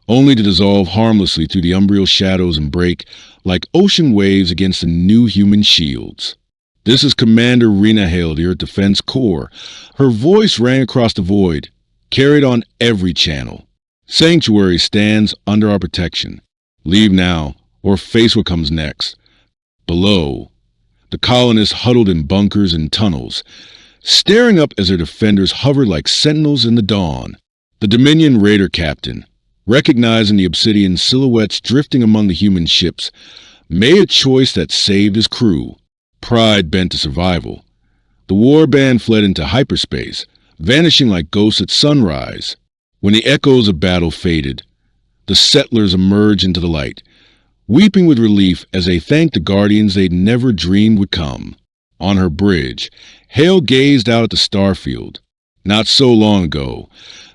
only to dissolve harmlessly through the Umbral shadows and break like ocean waves against the new human shields. "This is Commander Rena Hale of the Earth Defense Corps." Her voice rang across the void, carried on every channel. "Sanctuary stands under our protection. Leave now, or face what comes next." Below, the colonists huddled in bunkers and tunnels, staring up as their defenders hovered like sentinels in the dawn. The Dominion raider captain, recognizing the obsidian silhouettes drifting among the human ships, made a choice that saved his crew. Pride bent to survival. The warband fled into hyperspace, vanishing like ghosts at sunrise. When the echoes of battle faded, the settlers emerged into the light, weeping with relief as they thanked the guardians they'd never dreamed would come. On her bridge, Hale gazed out at the starfield. Not so long ago,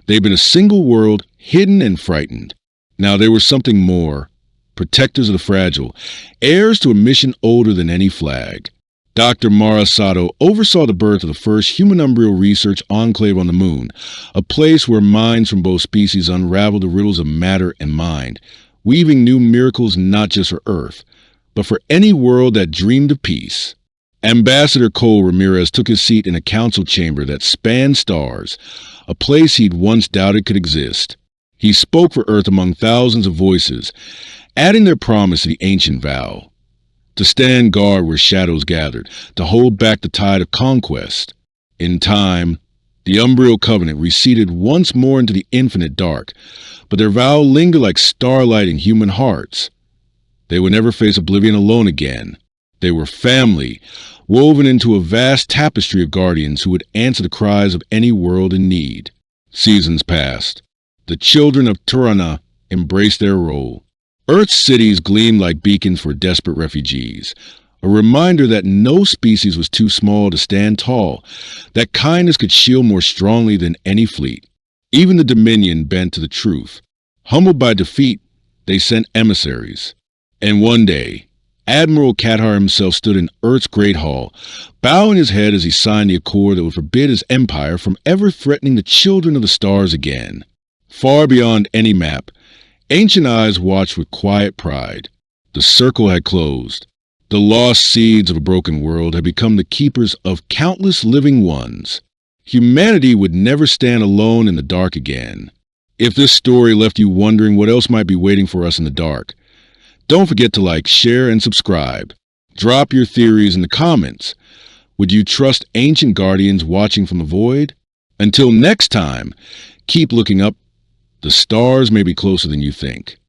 they'd been a single world, hidden and frightened. Now they were something more, protectors of the fragile, heirs to a mission older than any flag. Dr. Mara Sato oversaw the birth of the first human Umbral research enclave on the moon, a place where minds from both species unraveled the riddles of matter and mind, weaving new miracles not just for Earth, but for any world that dreamed of peace. Ambassador Cole Ramirez took his seat in a council chamber that spanned stars, a place he'd once doubted could exist. He spoke for Earth among thousands of voices, adding their promise to the ancient vow. To stand guard where shadows gathered, to hold back the tide of conquest. In time, the Umbral Covenant receded once more into the infinite dark, but their vow lingered like starlight in human hearts. They would never face oblivion alone again. They were family, woven into a vast tapestry of guardians who would answer the cries of any world in need. Seasons passed. The children of Turana embraced their role. Earth's cities gleamed like beacons for desperate refugees, a reminder that no species was too small to stand tall, that kindness could shield more strongly than any fleet. Even the Dominion bent to the truth. Humbled by defeat, they sent emissaries. And one day, Admiral Katar himself stood in Earth's Great Hall, bowing his head as he signed the accord that would forbid his empire from ever threatening the children of the stars again. Far beyond any map, ancient eyes watched with quiet pride. The circle had closed. The lost seeds of a broken world had become the keepers of countless living ones. Humanity would never stand alone in the dark again. If this story left you wondering what else might be waiting for us in the dark, don't forget to like, share, and subscribe. Drop your theories in the comments. Would you trust ancient guardians watching from the void? Until next time, keep looking up. The stars may be closer than you think.